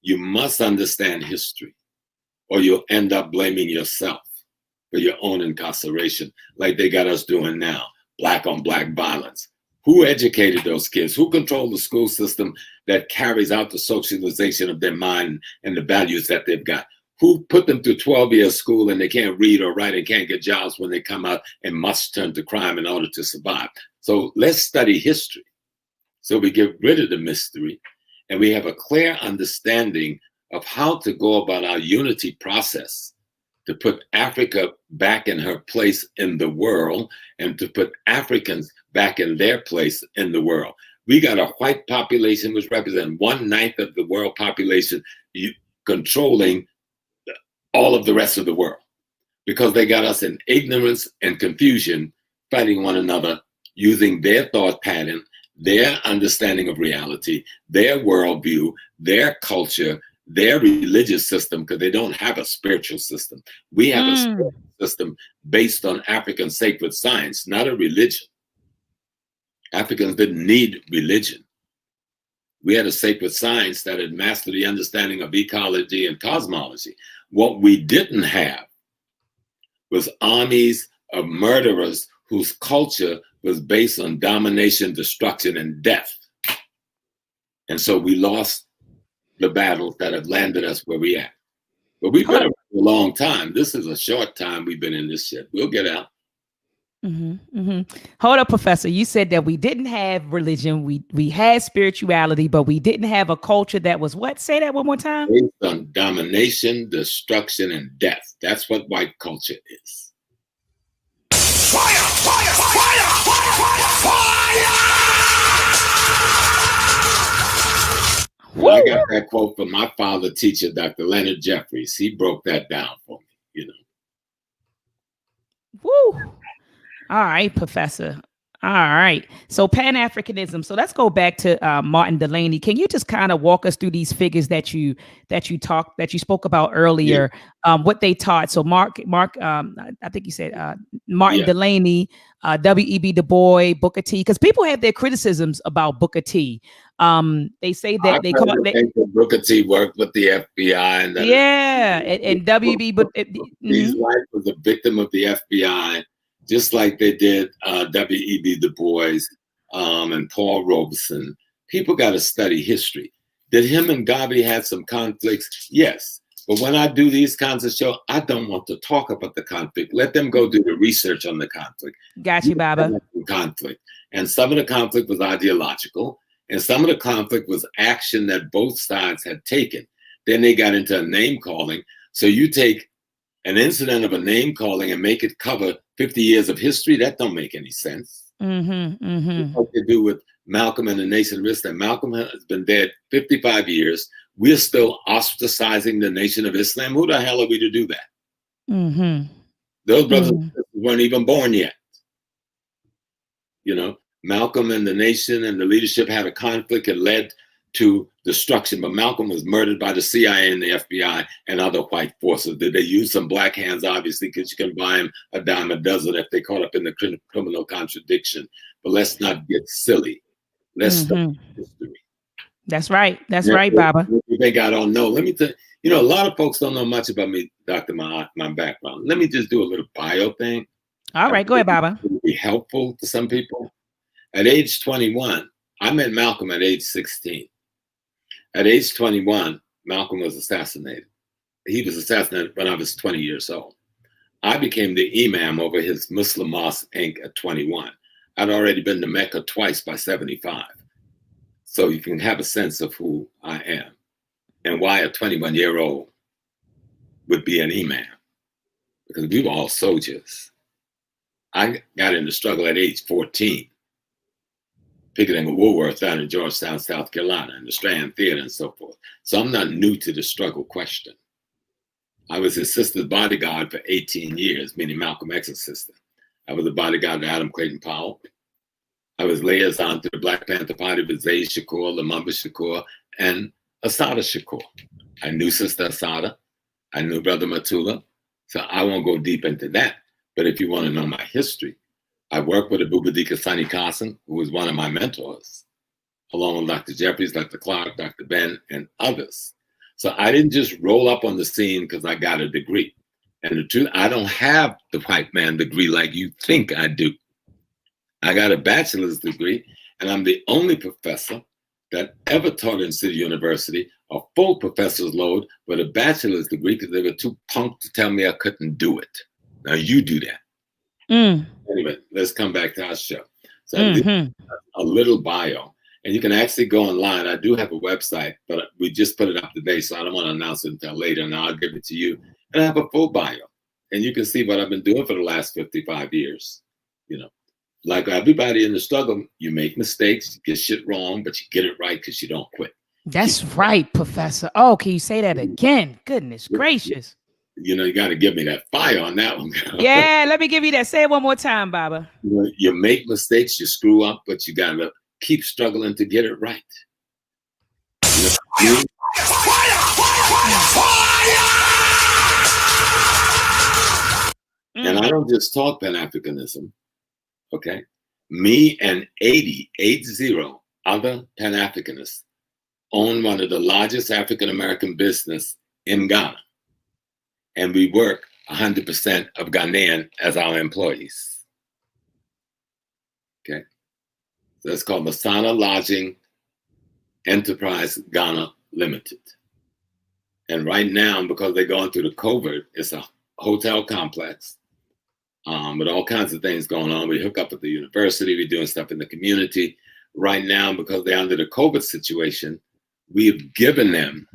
You must understand history, or you'll end up blaming yourself for your own incarceration, like they got us doing now, black on black violence. Who educated those kids? Who controlled the school system that carries out the socialization of their mind and the values that they've got? Who put them through 12 years school and they can't read or write and can't get jobs when they come out and must turn to crime in order to survive? So let's study history so we get rid of the mystery and we have a clear understanding of how to go about our unity process to put Africa back in her place in the world and to put Africans back in their place in the world. We got a white population which represents 1/9 of the world population controlling all of the rest of the world because they got us in ignorance and confusion, fighting one another, using their thought pattern, their understanding of reality, their worldview, their culture, their religious system, because they don't have a spiritual system. We have a spiritual system based on African sacred science, not a religion. Africans didn't need religion. We had a sacred science that had mastered the understanding of ecology and cosmology. What we didn't have was armies of murderers whose culture was based on domination, destruction, and death. And so we lost the battles that have landed us where we at. But we've been around a long time. This is a short time we've been in this shit. We'll get out. Hold up, Professor. You said that we didn't have religion. We had spirituality, but we didn't have a culture that was what? Say that one more time. Based on domination, destruction, and death. That's what white culture is. Fire! Fire! Fire! Fire! Fire! And I got that quote from my father teacher, Dr. Leonard Jeffries. He broke that down for me, you know. Woo! All right, Professor. All right. So Pan-Africanism. So let's go back to Martin Delany. Can you just kind of walk us through these figures that you spoke about earlier? Yeah. What they taught. So Mark. I think you said Martin Delany, W.E.B. Du Bois, Booker T. Because people have their criticisms about Booker T. They say that Booker T worked with the FBI and and W.E.B. But his wife was a victim of the FBI. Just like they did W.E.B. Du Bois and Paul Robeson. People got to study history. Did him and Garvey had some conflicts? Yes. But when I do these kinds of shows, I don't want to talk about the conflict. Let them go do the research on the conflict. Got you, Baba. Conflict. And some of the conflict was ideological, and some of the conflict was action that both sides had taken. Then they got into a name calling. So you take an incident of a name calling and make it cover 50 years of history, that don't make any sense. What they do with Malcolm and the Nation of Islam. Malcolm has been dead 55 years. We're still ostracizing the Nation of Islam. Who the hell are we to do that? Those brothers and sisters weren't even born yet. You know, Malcolm and the Nation and the leadership had a conflict that led to destruction, but Malcolm was murdered by the CIA and the FBI and other white forces. Did they use some black hands? Obviously, because you can buy them a dime a dozen if they caught up in the criminal contradiction. But let's not get silly. Let's study history. That's right. That's right, Baba. You think I don't know? Let me tell you, a lot of folks don't know much about me, Dr. Maat, my background. Let me just do a little bio thing. All right, go ahead, Baba. It will be helpful to some people. At age 21, I met Malcolm at age 16. At age 21, Malcolm was assassinated. He was assassinated when I was 20 years old. I became the imam over his Muslim Mosque, Inc. at 21. I'd already been to Mecca twice by 75. So you can have a sense of who I am and why a 21-year-old would be an imam. Because we were all soldiers. I got into struggle at age 14. Picketing at Woolworth down in Georgetown, South Carolina, and the Strand Theater and so forth. So I'm not new to the struggle question. I was his sister's bodyguard for 18 years, meaning Malcolm X's sister. I was a bodyguard to Adam Clayton Powell. I was liaison to the Black Panther Party with Zayd Shakur, Lamumba Shakur, and Assata Shakur. I knew Sister Assata. I knew Brother Matula. So I won't go deep into that. But if you want to know my history, I worked with Abubakar Sani Kassim, who was one of my mentors, along with Dr. Jeffries, Dr. Clark, Dr. Ben, and others. So I didn't just roll up on the scene because I got a degree. And the truth, I don't have the white man degree like you think I do. I got a bachelor's degree, and I'm the only professor that ever taught in City University a full professor's load with a bachelor's degree because they were too punk to tell me I couldn't do it. Now you do that. Anyway, let's come back to our show. So a little bio. And you can actually go online. I do have a website, but we just put it up today, so I don't want to announce it until later. And I'll give it to you. And I have a full bio. And you can see what I've been doing for the last 55 years. You know, like everybody in the struggle, you make mistakes, you get shit wrong, but you get it right because you don't quit. That's right, Professor. Oh, can you say that again? Goodness gracious. You know, you got to give me that fire on that one, girl. Yeah, let me give you that. Say it one more time, Baba. You make mistakes, you screw up, but you got to keep struggling to get it right. You know, and I don't just talk Pan-Africanism, okay? Me and 80 other Pan-Africanists own one of the largest African-American business in Ghana. And we work 100% of Ghanaian as our employees. Okay. So it's called Masana Lodging Enterprise Ghana Limited. And right now, because they're going through the COVID, it's a hotel complex with all kinds of things going on. We hook up at the university, we're doing stuff in the community. Right now, because they're under the COVID situation, we've given them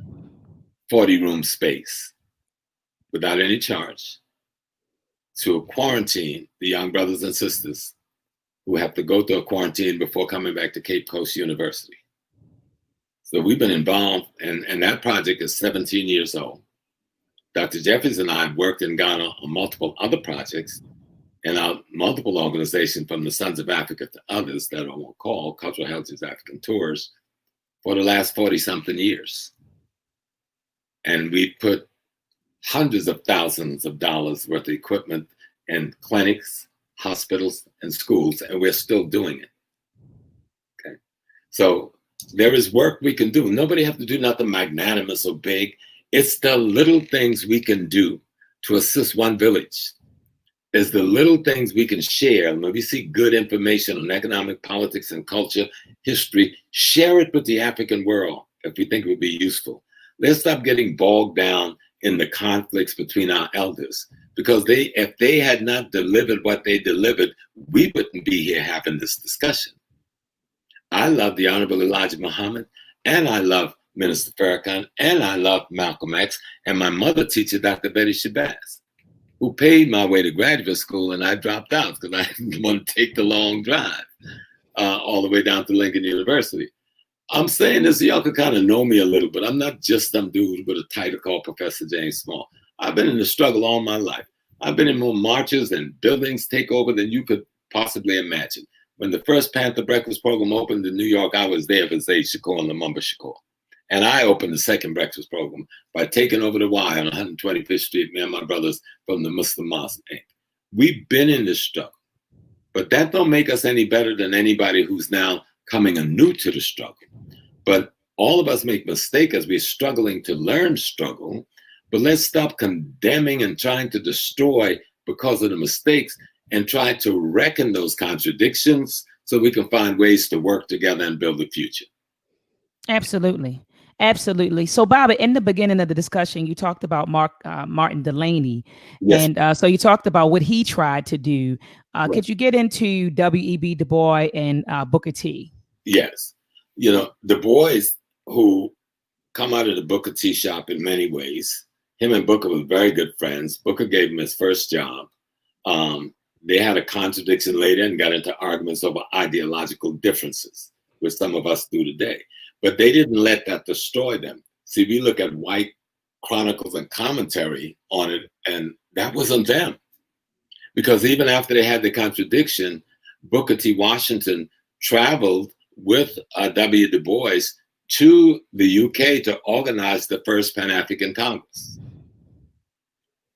40-room space without any charge to quarantine the young brothers and sisters who have to go through a quarantine before coming back to Cape Coast University. So we've been involved, and that project is 17 years old. Dr. Jeffries and I have worked in Ghana on multiple other projects and our multiple organizations, from the Sons of Africa to others that I won't call, Cultural Heritage African Tours, for the last 40-something years. And we put hundreds of thousands of dollars worth of equipment in clinics, hospitals, and schools, and we're still doing it. Okay. So there is work we can do. Nobody has to do nothing magnanimous or big. It's the little things we can do to assist one village. It's the little things we can share. When we see good information on economic, politics, and culture, history, share it with the African world if we think it would be useful. Let's stop getting bogged down in the conflicts between our elders, because if they had not delivered what they delivered, we wouldn't be here having this discussion. I love the Honorable Elijah Muhammad, and I love Minister Farrakhan, and I love Malcolm X, and my mother teacher, Dr. Betty Shabazz, who paid my way to graduate school, and I dropped out because I didn't want to take the long drive all the way down to Lincoln University. I'm saying this so y'all can kind of know me a little bit. I'm not just some dude with a title called Professor James Small. I've been in the struggle all my life. I've been in more marches and buildings take over than you could possibly imagine. When the first Panther Breakfast program opened in New York, I was there for Zaid Shakur and Lumumba Shakur. And I opened the second breakfast program by taking over the Y on 125th Street, me and my brothers from the Muslim Mosque Inc. We've been in this struggle, but that don't make us any better than anybody who's now coming anew to the struggle. But all of us make mistakes as we're struggling to learn struggle, but let's stop condemning and trying to destroy because of the mistakes and try to reckon those contradictions so we can find ways to work together and build a future. Absolutely. Absolutely. So, Baba, in the beginning of the discussion, you talked about Martin Delaney. Yes. And so you talked about what he tried to do. Right. Could you get into W.E.B. Du Bois and Booker T? Yes. You know, Du Bois, who come out of the Booker T shop in many ways, him and Booker were very good friends. Booker gave him his first job. They had a contradiction later and got into arguments over ideological differences, which some of us do today. But they didn't let that destroy them. See, we look at white chronicles and commentary on it, and that wasn't them. Because even after they had the contradiction, Booker T. Washington traveled with W. Du Bois to the UK to organize the first Pan-African Congress.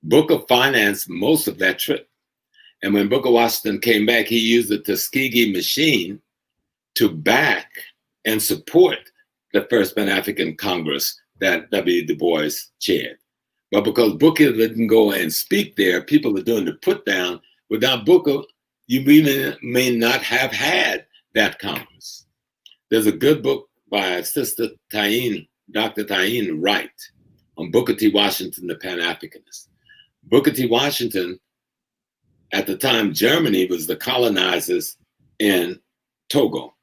Booker financed most of that trip. And when Booker Washington came back, he used the Tuskegee machine to back and support the first Pan-African Congress that W. Du Bois chaired. But because Booker didn't go and speak there, people are doing the put down. Without Booker, you may not have had that Congress. There's a good book by Sister Taine, Dr. Taine Wright, on Booker T. Washington, the Pan-Africanist. Booker T. Washington, at the time, Germany was the colonizers in Togo.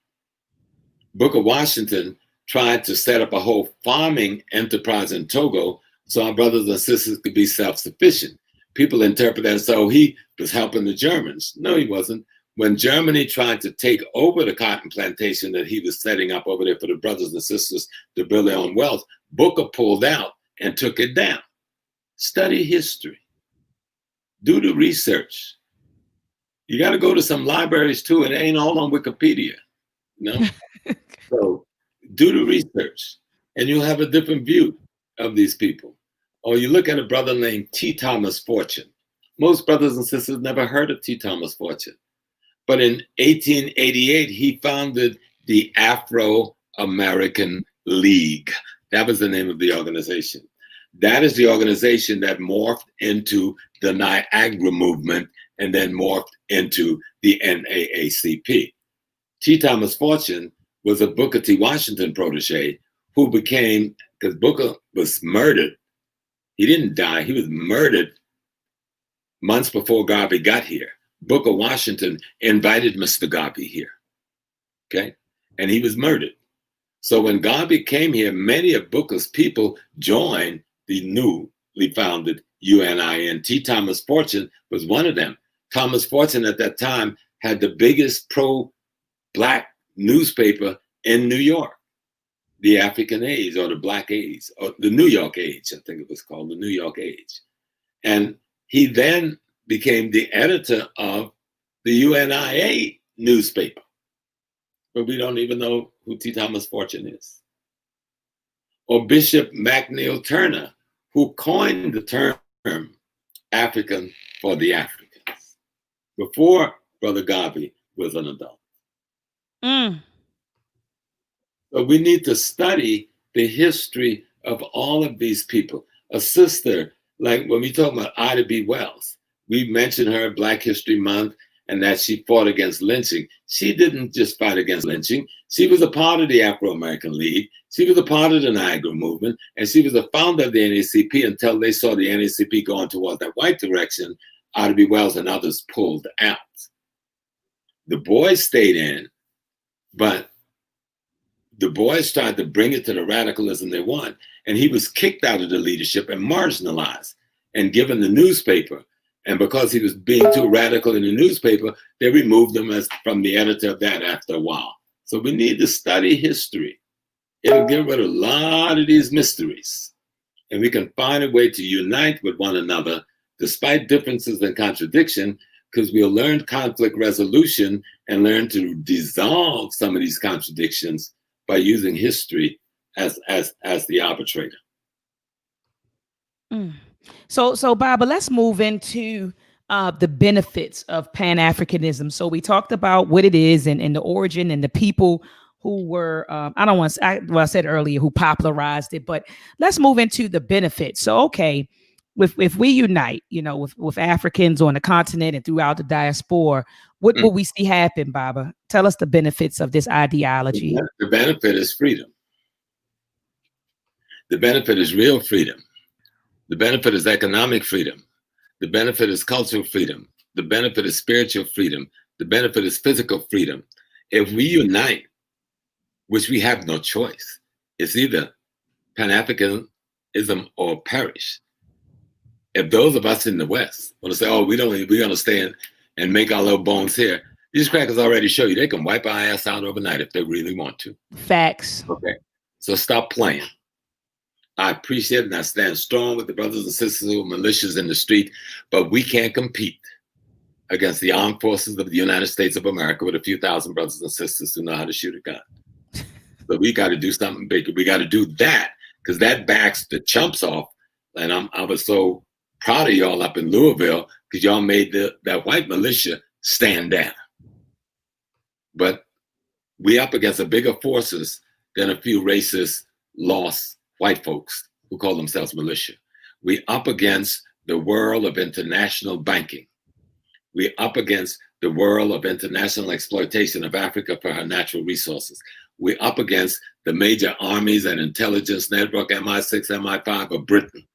Booker Washington tried to set up a whole farming enterprise in Togo so our brothers and sisters could be self-sufficient. People interpret that as, oh, he was helping the Germans. No, he wasn't. When Germany tried to take over the cotton plantation that he was setting up over there for the brothers and sisters to build their own wealth, Booker pulled out and took it down. Study history. Do the research. You got to go to some libraries too. It ain't all on Wikipedia. You know? So do the research and you'll have a different view of these people. Or you look at a brother named T. Thomas Fortune. Most brothers and sisters never heard of T. Thomas Fortune. But in 1888, he founded the Afro-American League. That was the name of the organization. That is the organization that morphed into the Niagara movement and then morphed into the NAACP. T. Thomas Fortune was a Booker T. Washington protege who became, because Booker was murdered. He didn't die, he was murdered months before Garvey got here. Booker Washington invited Mr. Garvey here, okay? And he was murdered. So when Garvey came here, many of Booker's people joined the newly founded UNIN. T. Thomas Fortune was one of them. Thomas Fortune at that time had the biggest pro-Black newspaper in New York, the African Age or the Black Age, or the New York Age, I think it was called, the New York Age. And he then became the editor of the UNIA newspaper. But we don't even know who T. Thomas Fortune is. Or Bishop McNeill Turner, who coined the term African for the Africans, before Brother Garvey was an adult. But we need to study the history of all of these people. A sister, like when we talk about Ida B. Wells, we mentioned her Black History Month and that she fought against lynching. She didn't just fight against lynching. She was a part of the Afro-American League. She was a part of the Niagara movement, and she was a founder of the NAACP until they saw the NAACP going towards that white direction. Ida B. Wells and others pulled out. The boys stayed in, but the boys tried to bring it to the radicalism they want, and he was kicked out of the leadership and marginalized and given the newspaper. And because he was being too radical in the newspaper, they removed him from the editor of that after a while. So we need to study history. It'll get rid of a lot of these mysteries. And we can find a way to unite with one another despite differences and contradiction, because we'll learn conflict resolution and learn to dissolve some of these contradictions by using history as the arbitrator. So Baba, let's move into the benefits of Pan-Africanism. So we talked about what it is and the origin and the people who were, I said earlier, who popularized it, but let's move into the benefits. So, okay, if we unite, with Africans on the continent and throughout the diaspora, what will we see happen, Baba? Tell us the benefits of this ideology. The benefit is freedom. The benefit is real freedom. The benefit is economic freedom. The benefit is cultural freedom. The benefit is spiritual freedom. The benefit is physical freedom. If we unite, which we have no choice, it's either Pan-Africanism or perish. If those of us in the West want to say, oh, we're going to stay and make our little bones here, these crackers already show you they can wipe our ass out overnight if they really want to. Facts. Okay, so stop playing. I appreciate it and I stand strong with the brothers and sisters who are militias in the street, but we can't compete against the armed forces of the United States of America with a few thousand brothers and sisters who know how to shoot a gun. So we got to do something bigger. We got to do that because that backs the chumps off. And I was so proud of y'all up in Louisville because y'all made that white militia stand down. But we up against a bigger forces than a few racist, lost white folks who call themselves militia. We up against the world of international banking. We up against the world of international exploitation of Africa for her natural resources. We're up against the major armies and intelligence network, MI6, MI5 of Britain.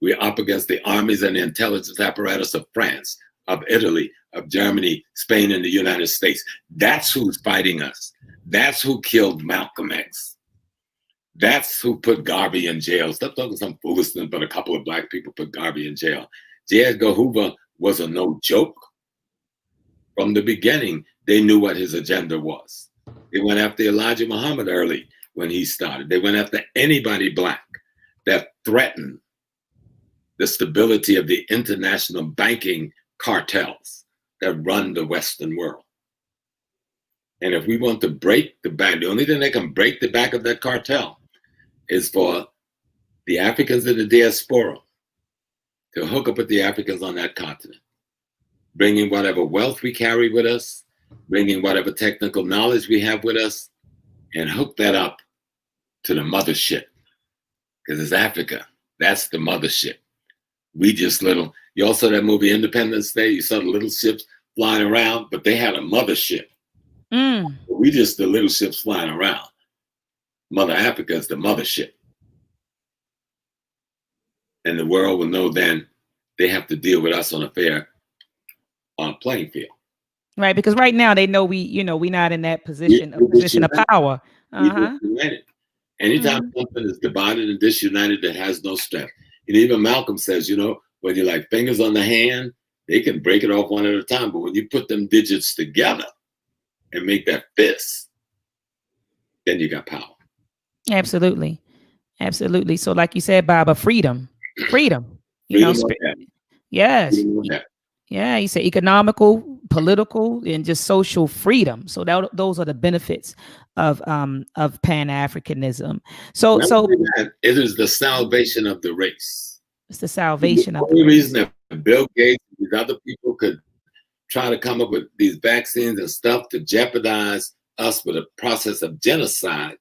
We're up against the armies and the intelligence apparatus of France, of Italy, of Germany, Spain, and the United States. That's who's fighting us. That's who killed Malcolm X. That's who put Garvey in jail. Stop talking some foolishness, but a couple of black people put Garvey in jail. J. Edgar Hoover was a no joke. From the beginning, they knew what his agenda was. They went after Elijah Muhammad early when he started. They went after anybody black that threatened the stability of the international banking cartels that run the Western world. And if we want to break the back, the only thing that can break the back of that cartel is for the Africans in the diaspora to hook up with the Africans on that continent, bringing whatever wealth we carry with us, bringing whatever technical knowledge we have with us, and hook that up to the mothership. Because it's Africa. That's the mothership. We just little, you all saw that movie Independence Day, you saw the little ships flying around, but they had a mothership. We just the little ships flying around. Mother Africa is the mothership. And the world will know then they have to deal with us on a fair playing field. Right, because right now they know we're not in that position of power. Anytime something is divided and disunited, that has no strength. And even Malcolm says, when you're like fingers on the hand, they can break it off one at a time. But when you put them digits together and make that fist, then you got power. Absolutely. Absolutely. So like you said, Baba, freedom. Yes. Yeah, you say economical, political, and just social freedom. So those are the benefits of Pan-Africanism. So it is the salvation of the race. It's the salvation of the only reason that Bill Gates and these other people could try to come up with these vaccines and stuff to jeopardize us with a process of genocide,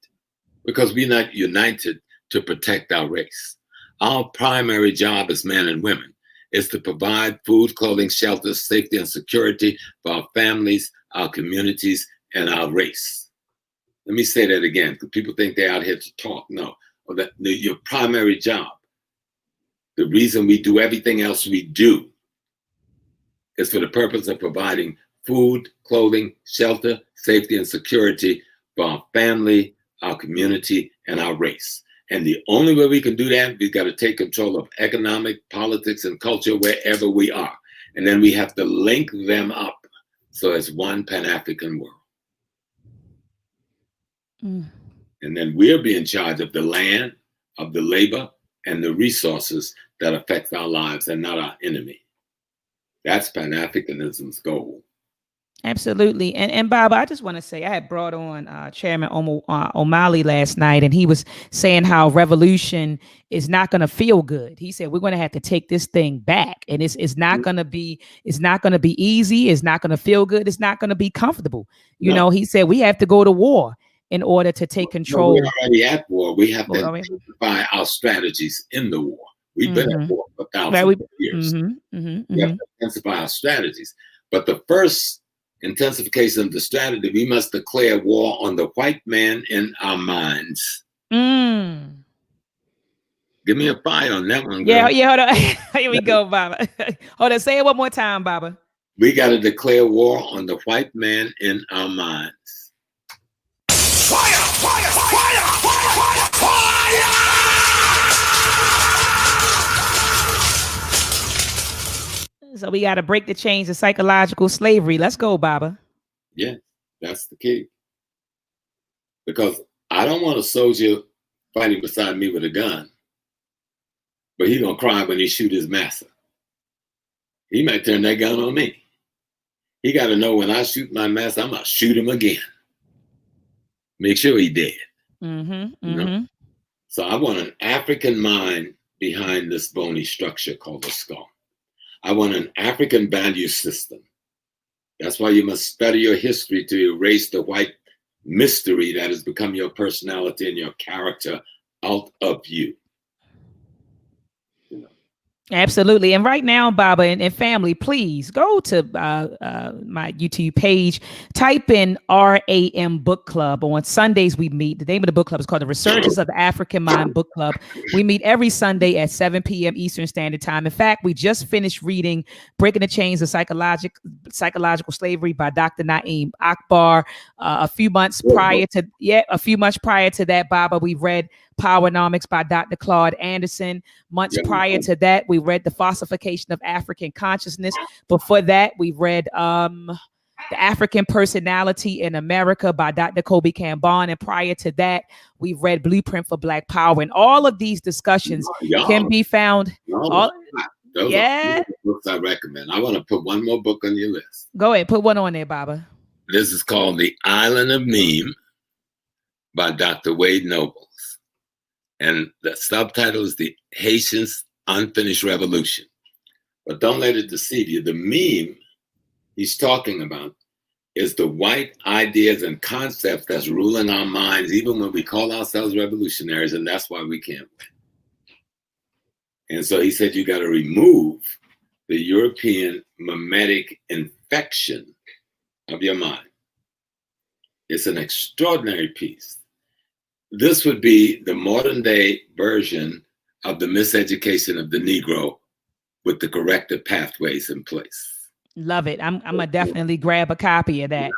because we're not united to protect our race. Our primary job as men and women is to provide food, clothing, shelter, safety, and security for our families, our communities, and our race. Let me say that again, because people think they're out here to talk. No, your primary job, the reason we do everything else we do, is for the purpose of providing food, clothing, shelter, safety, and security for our family, our community, and our race. And the only way we can do that, we've got to take control of economic, politics, and culture wherever we are. And then we have to link them up so it's one Pan-African world. And then we'll be in charge of the land, of the labor, and the resources that affect our lives and not our enemy. That's Pan-Africanism's goal. Absolutely. And Bob, I just want to say I had brought on Chairman O'Malley last night, and he was saying how revolution is not going to feel good. He said we're going to have to take this thing back, and it's not going to be easy. It's not going to feel good. It's not going to be comfortable. He said we have to go to war in order to take control. We're already at war. We have to intensify our strategies in the war. We've been at war for thousands of years. We have to intensify our strategies. But the first intensification of the strategy, we must declare war on the white man in our minds. Give me a fire on that one, girl. Yeah, hold on. Here we go, Baba. Hold on, say it one more time, Baba. We got to declare war on the white man in our minds. Fire! Fire! Fire! Fire! Fire! Fire! So we got to break the chains of psychological slavery. Let's go, Baba. Yeah, that's the key. Because I don't want a soldier fighting beside me with a gun, but he's going to cry when he shoot his master. He might turn that gun on me. He got to know when I shoot my master, I'm going to shoot him again. Make sure he's dead. So I want an African mind behind this bony structure called the skull. I want an African value system. That's why you must study your history to erase the white mystery that has become your personality and your character out of you. Absolutely. And right now, Baba and family, please go to my YouTube page, type in RAM Book Club. On Sundays, we meet. The name of the book club is called The Resurgence of the African Mind Book Club. We meet every Sunday at 7 p.m. Eastern Standard Time. In fact, we just finished reading Breaking the Chains of Psychological Slavery by Dr. Maat.MSU. A few months prior to that, Baba, we read Powernomics by Dr. Claude Anderson. Months prior to that, we read The Falsification of African Consciousness. Before that, we read The African Personality in America by Dr. Kobe Kambon. And prior to that, we read Blueprint for Black Power. And all of these discussions can be found. Those are books I recommend. I want to put one more book on your list. Go ahead, put one on there, Baba. This is called The Island of Meme by Dr. Wade Nobles. And the subtitle is The Haitians' Unfinished Revolution. But don't let it deceive you. The meme he's talking about is the white ideas and concepts that's ruling our minds, even when we call ourselves revolutionaries, and that's why we can't win. And so he said, you got to remove the European mimetic infection of your mind. It's an extraordinary piece. This would be the modern day version of the miseducation of the Negro with the corrective pathways in place. Love it. I'm gonna definitely grab a copy of that.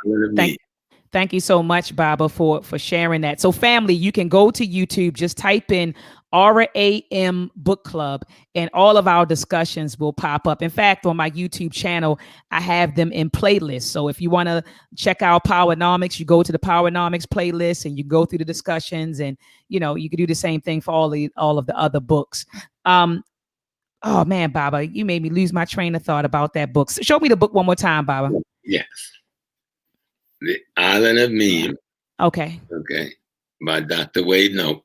Thank you so much, Baba, for sharing that. So family, you can go to YouTube, just type in RAM Book Club, and all of our discussions will pop up. In fact, on my YouTube channel, I have them in playlists. So if you want to check out Powernomics, you go to the Powernomics playlist and you go through the discussions, and you can do the same thing for all of the other books. Oh man, Baba, you made me lose my train of thought about that book. So show me the book one more time, Baba. Yes. The Island of Meme. Okay. Okay. By Dr. Wade Nobles.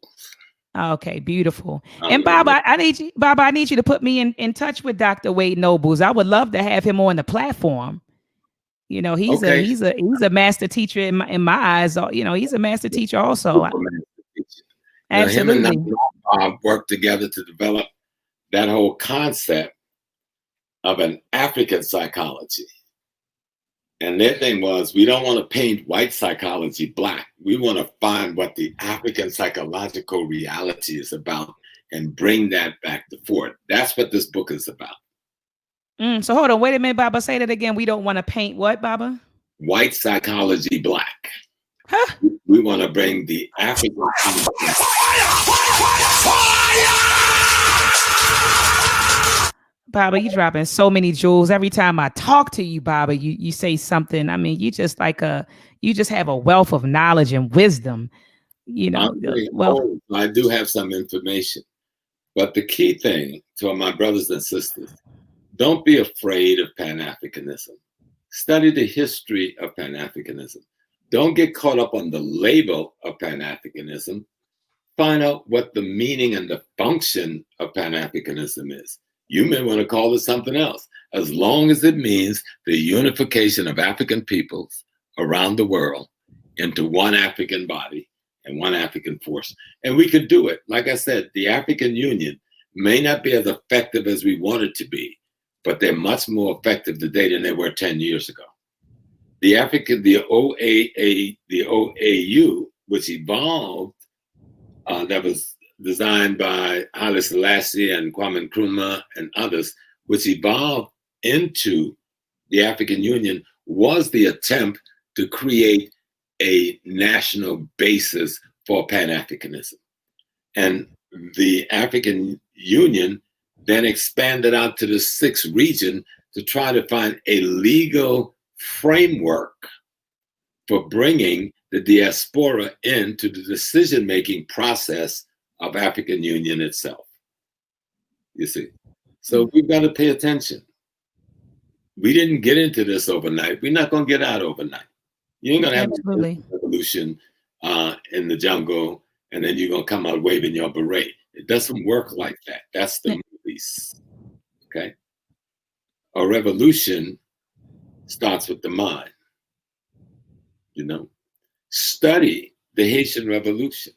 Okay, beautiful. And Baba, I need you to put me in touch with Dr. Wade Nobles. I would love to have him on the platform. He's a master teacher in my eyes. He's a master teacher also. Absolutely. Him and worked together to develop that whole concept of an African psychology. And their thing was, we don't want to paint white psychology black. We want to find what the African psychological reality is about and bring that back to fore. That's what this book is about. So hold on, wait a minute, Baba. Say that again. We don't want to paint what, Baba? White psychology black. Huh? We want to bring the African Baba, you dropping so many jewels. Every time I talk to you, Baba, you say something. I mean, you just have a wealth of knowledge and wisdom. I do have some information. But the key thing to my brothers and sisters, don't be afraid of Pan-Africanism. Study the history of Pan-Africanism. Don't get caught up on the label of Pan-Africanism. Find out what the meaning and the function of Pan-Africanism is. You may want to call it something else, as long as it means the unification of African peoples around the world into one African body and one African force. And we could do it. Like I said, the African Union may not be as effective as we want it to be, but they're much more effective today than they were 10 years ago. The OAU, which evolved, that was designed by Haile Selassie and Kwame Nkrumah and others, which evolved into the African Union, was the attempt to create a national basis for Pan-Africanism. And the African Union then expanded out to the 6th region to try to find a legal framework for bringing the diaspora into the decision-making process of African Union itself. You see? So we've got to pay attention. We didn't get into this overnight. We're not going to get out overnight. You ain't going to have a revolution in the jungle and then you're going to come out waving your beret. It doesn't work like that. That's the movies. Okay? A revolution starts with the mind. Study the Haitian Revolution.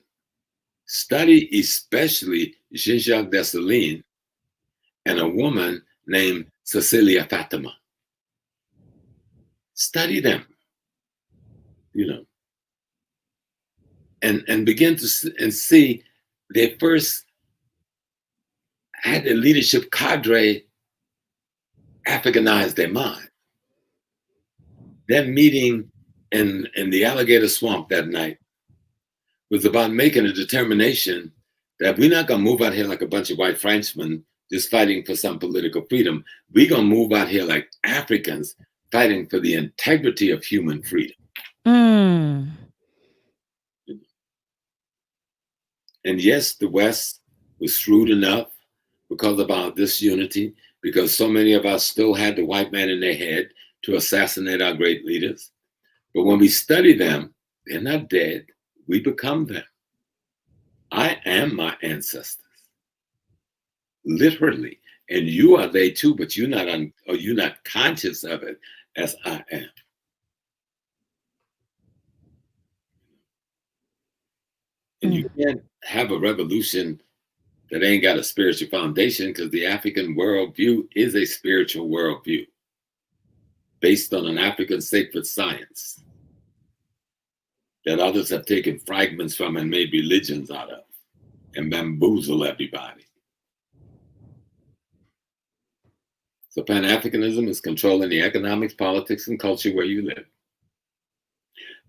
Study especially Jean-Jacques Dessalines and a woman named Cecilia Fatima. Study them, and begin to see they first had the leadership cadre Africanize their mind. That meeting in the alligator swamp that night was about making a determination that we're not going to move out here like a bunch of white Frenchmen just fighting for some political freedom. We're going to move out here like Africans fighting for the integrity of human freedom. Mm. And yes, the West was shrewd enough because of our disunity, because so many of us still had the white man in their head to assassinate our great leaders. But when we study them, they're not dead. We become them. I am my ancestors, literally, and you are they too. But you're not conscious of it as I am. And you can't have a revolution that ain't got a spiritual foundation, because the African worldview is a spiritual worldview based on an African sacred science that others have taken fragments from and made religions out of and bamboozle everybody. So Pan-Africanism is controlling the economics, politics, and culture where you live.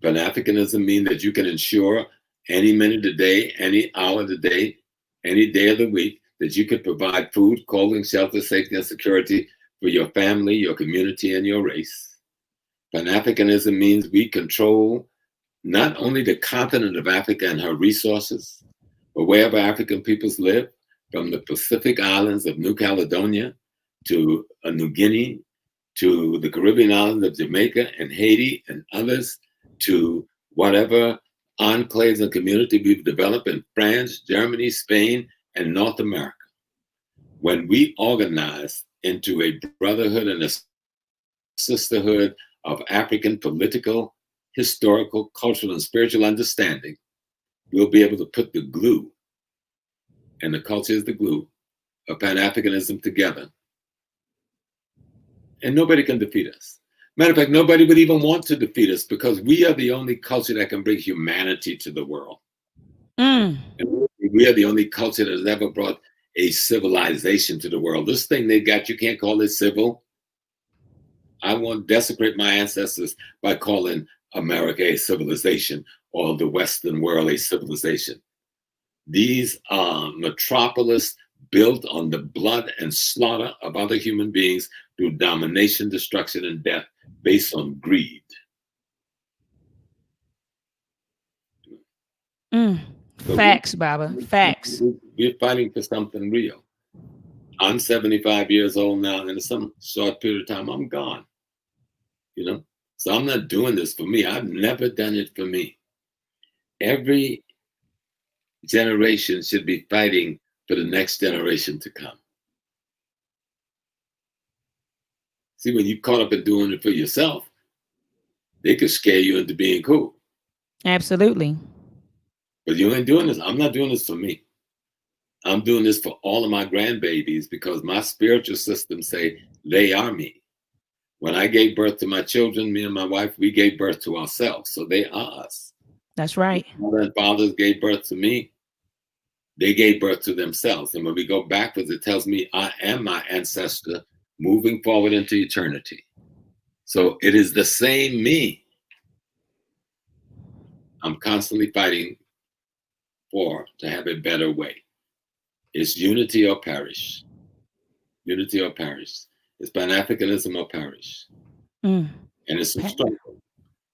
Pan-Africanism means that you can ensure any minute of the day, any hour of the day, any day of the week, that you could provide food, clothing, shelter, safety, and security for your family, your community, and your race. Pan-Africanism means we control not only the continent of Africa and her resources, but wherever African peoples live, from the Pacific islands of New Caledonia to New Guinea, to the Caribbean islands of Jamaica and Haiti and others, to whatever enclaves and community we've developed in France, Germany, Spain, and North America. When we organize into a brotherhood and a sisterhood of African political, historical, cultural, and spiritual understanding, we'll be able to put the glue, and the culture is the glue, of Pan-Africanism together. And nobody can defeat us. Matter of fact, nobody would even want to defeat us, because we are the only culture that can bring humanity to the world. And we are the only culture that has ever brought a civilization to the world. This thing they got, you can't call it civil. I won't desecrate my ancestors by calling America a civilization or the Western world a civilization. These are metropolis built on the blood and slaughter of other human beings through domination, destruction, and death based on greed. So facts, Baba. Facts. We're fighting for something real. I'm 75 years old now, and in some short period of time, I'm gone. So I'm not doing this for me. I've never done it for me. Every generation should be fighting for the next generation to come. See, when you're caught up in doing it for yourself, they could scare you into being cool. Absolutely. But you ain't doing this. I'm not doing this for me. I'm doing this for all of my grandbabies, because my spiritual system say they are me. When I gave birth to my children, me and my wife, we gave birth to ourselves. So they are us. That's right. Mother and fathers gave birth to me. They gave birth to themselves. And when we go backwards, it tells me I am my ancestor moving forward into eternity. So it is the same me. I'm constantly fighting to have a better way. It's unity or perish. Unity or perish. It's Pan-Africanism or perish. And it's a struggle.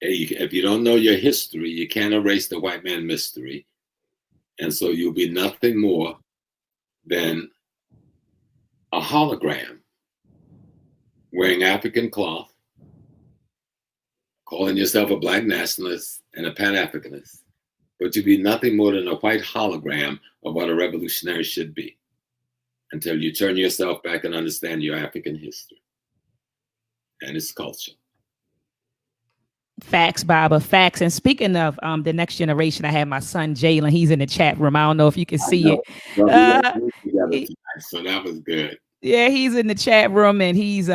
If you don't know your history, you can't erase the white man mystery. And so you'll be nothing more than a hologram wearing African cloth, calling yourself a Black nationalist and a Pan-Africanist. But you'll be nothing more than a white hologram of what a revolutionary should be, until you turn yourself back and understand your African history and its culture. Facts, Baba, facts. And speaking of the next generation, I have my son Jalen. He's in the chat room. I don't know if you can see it. So that was good. Yeah, he's in the chat room and he's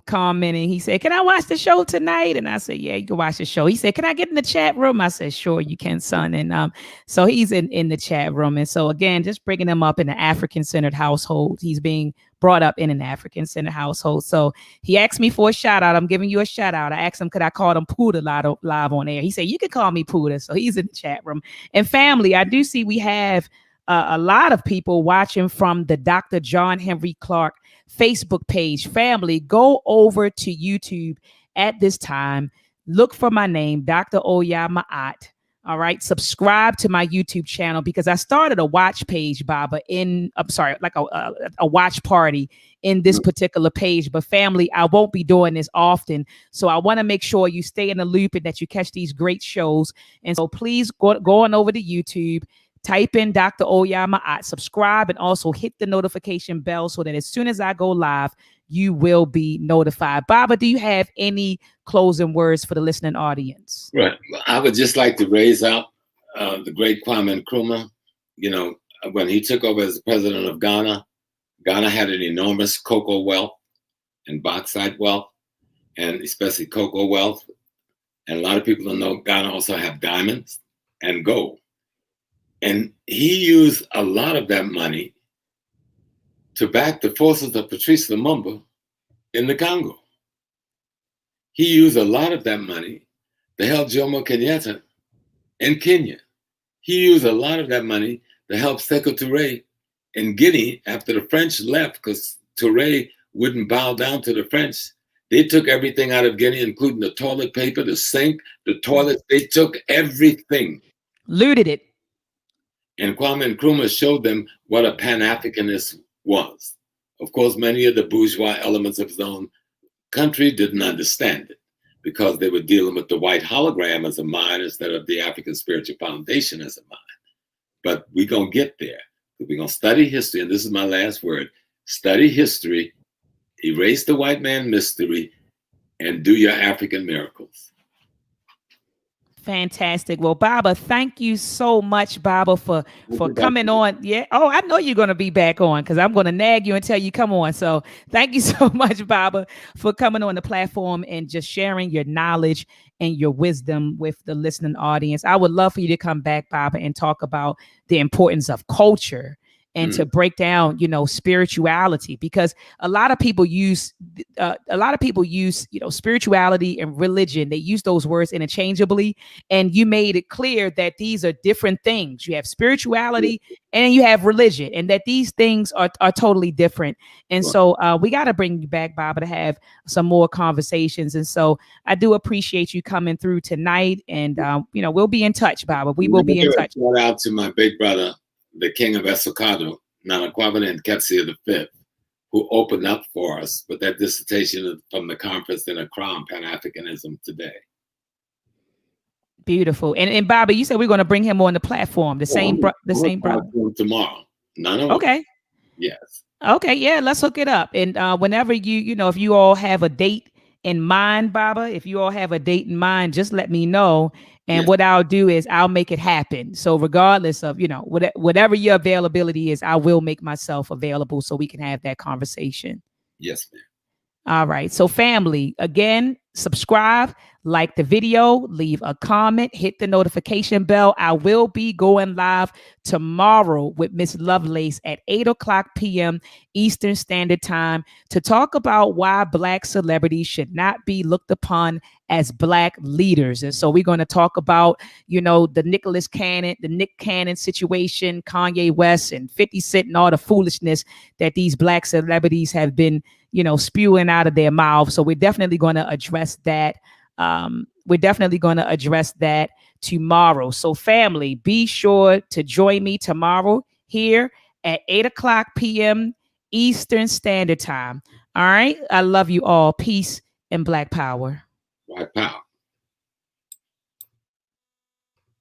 commenting. He said, "Can I watch the show tonight?" And I said, "Yeah, you can watch the show." He said, "Can I get in the chat room?" I said, "Sure, you can, son." And so he's in the chat room. And so again, just bringing him up in an African-centered household. He's being brought up in an African-centered household. So he asked me for a shout out. I'm giving you a shout out. I asked him, could I call him Puda live on air? He said, "You can call me Puda." So he's in the chat room. And family, I do see we have a lot of people watching from the Dr. John Henry Clark Facebook page. Family, go over to YouTube at this time. Look for my name, Dr. Maat. All right. Subscribe to my YouTube channel because I started a watch page, Baba, like a watch party in this particular page. But family, I won't be doing this often. So I want to make sure you stay in the loop and that you catch these great shows. And so please go on over to YouTube. Type in Dr. Maat, subscribe, and also hit the notification bell so that as soon as I go live, you will be notified. Baba, do you have any closing words for the listening audience? Right. I would just like to raise up the great Kwame Nkrumah. You know, when he took over as president of Ghana, Ghana had an enormous cocoa wealth and bauxite wealth, and especially cocoa wealth. And a lot of people don't know Ghana also have diamonds and gold. And he used a lot of that money to back the forces of Patrice Lumumba in the Congo. He used a lot of that money to help Jomo Kenyatta in Kenya. He used a lot of that money to help Sekou Touré in Guinea after the French left because Touré wouldn't bow down to the French. They took everything out of Guinea, including the toilet paper, the sink, the toilet. They took everything. Looted it. And Kwame Nkrumah showed them what a Pan-Africanist was. Of course, many of the bourgeois elements of his own country didn't understand it because they were dealing with the white hologram as a mind instead of the African spiritual foundation as a mind. But we're going to get there. We're going to study history, and this is my last word. Study history, erase the white man mystery, and do your African miracles. Fantastic. Well, Baba, thank you so much, Baba, for coming on. Yeah. Oh, I know you're going to be back on because I'm going to nag you until you come on. So thank you so much, Baba, for coming on the platform and just sharing your knowledge and your wisdom with the listening audience. I would love for you to come back, Baba, and talk about the importance of culture and to break down, spirituality, because a lot of people use, spirituality and religion. They use those words interchangeably. And you made it clear that these are different things. You have spirituality and you have religion, and that these things are totally different. And so we got to bring you back, Baba, to have some more conversations. And so I do appreciate you coming through tonight. And, we'll be in touch, Baba. We will be in touch. Shout out to my big brother, the king of Esokado, Nana Kwabena Nketsia V, who opened up for us with that dissertation from the conference in Accra, Pan-Africanism today. Beautiful. And Baba, you said we're going to bring him on the platform, the same brother. Tomorrow. Okay. Yes. Okay. Yeah. Let's hook it up. And whenever if you all have a date in mind, Baba, if you all have a date in mind, just let me know. And what I'll do is I'll make it happen. So regardless of, whatever your availability is, I will make myself available so we can have that conversation. Yes, ma'am. All right. So family, again, subscribe, like the video, leave a comment, hit the notification bell. I will be going live tomorrow with Miss Lovelace at 8:00 p.m. Eastern Standard Time to talk about why Black celebrities should not be looked upon as Black leaders. And so we're going to talk about, the Nick Cannon situation, Kanye West and 50 Cent and all the foolishness that these Black celebrities have been spewing out of their mouths. So we're definitely going to address that. Tomorrow. So family, be sure to join me tomorrow here at 8:00 p.m. Eastern Standard Time. All right. I love you all. Peace and Black power. Black power.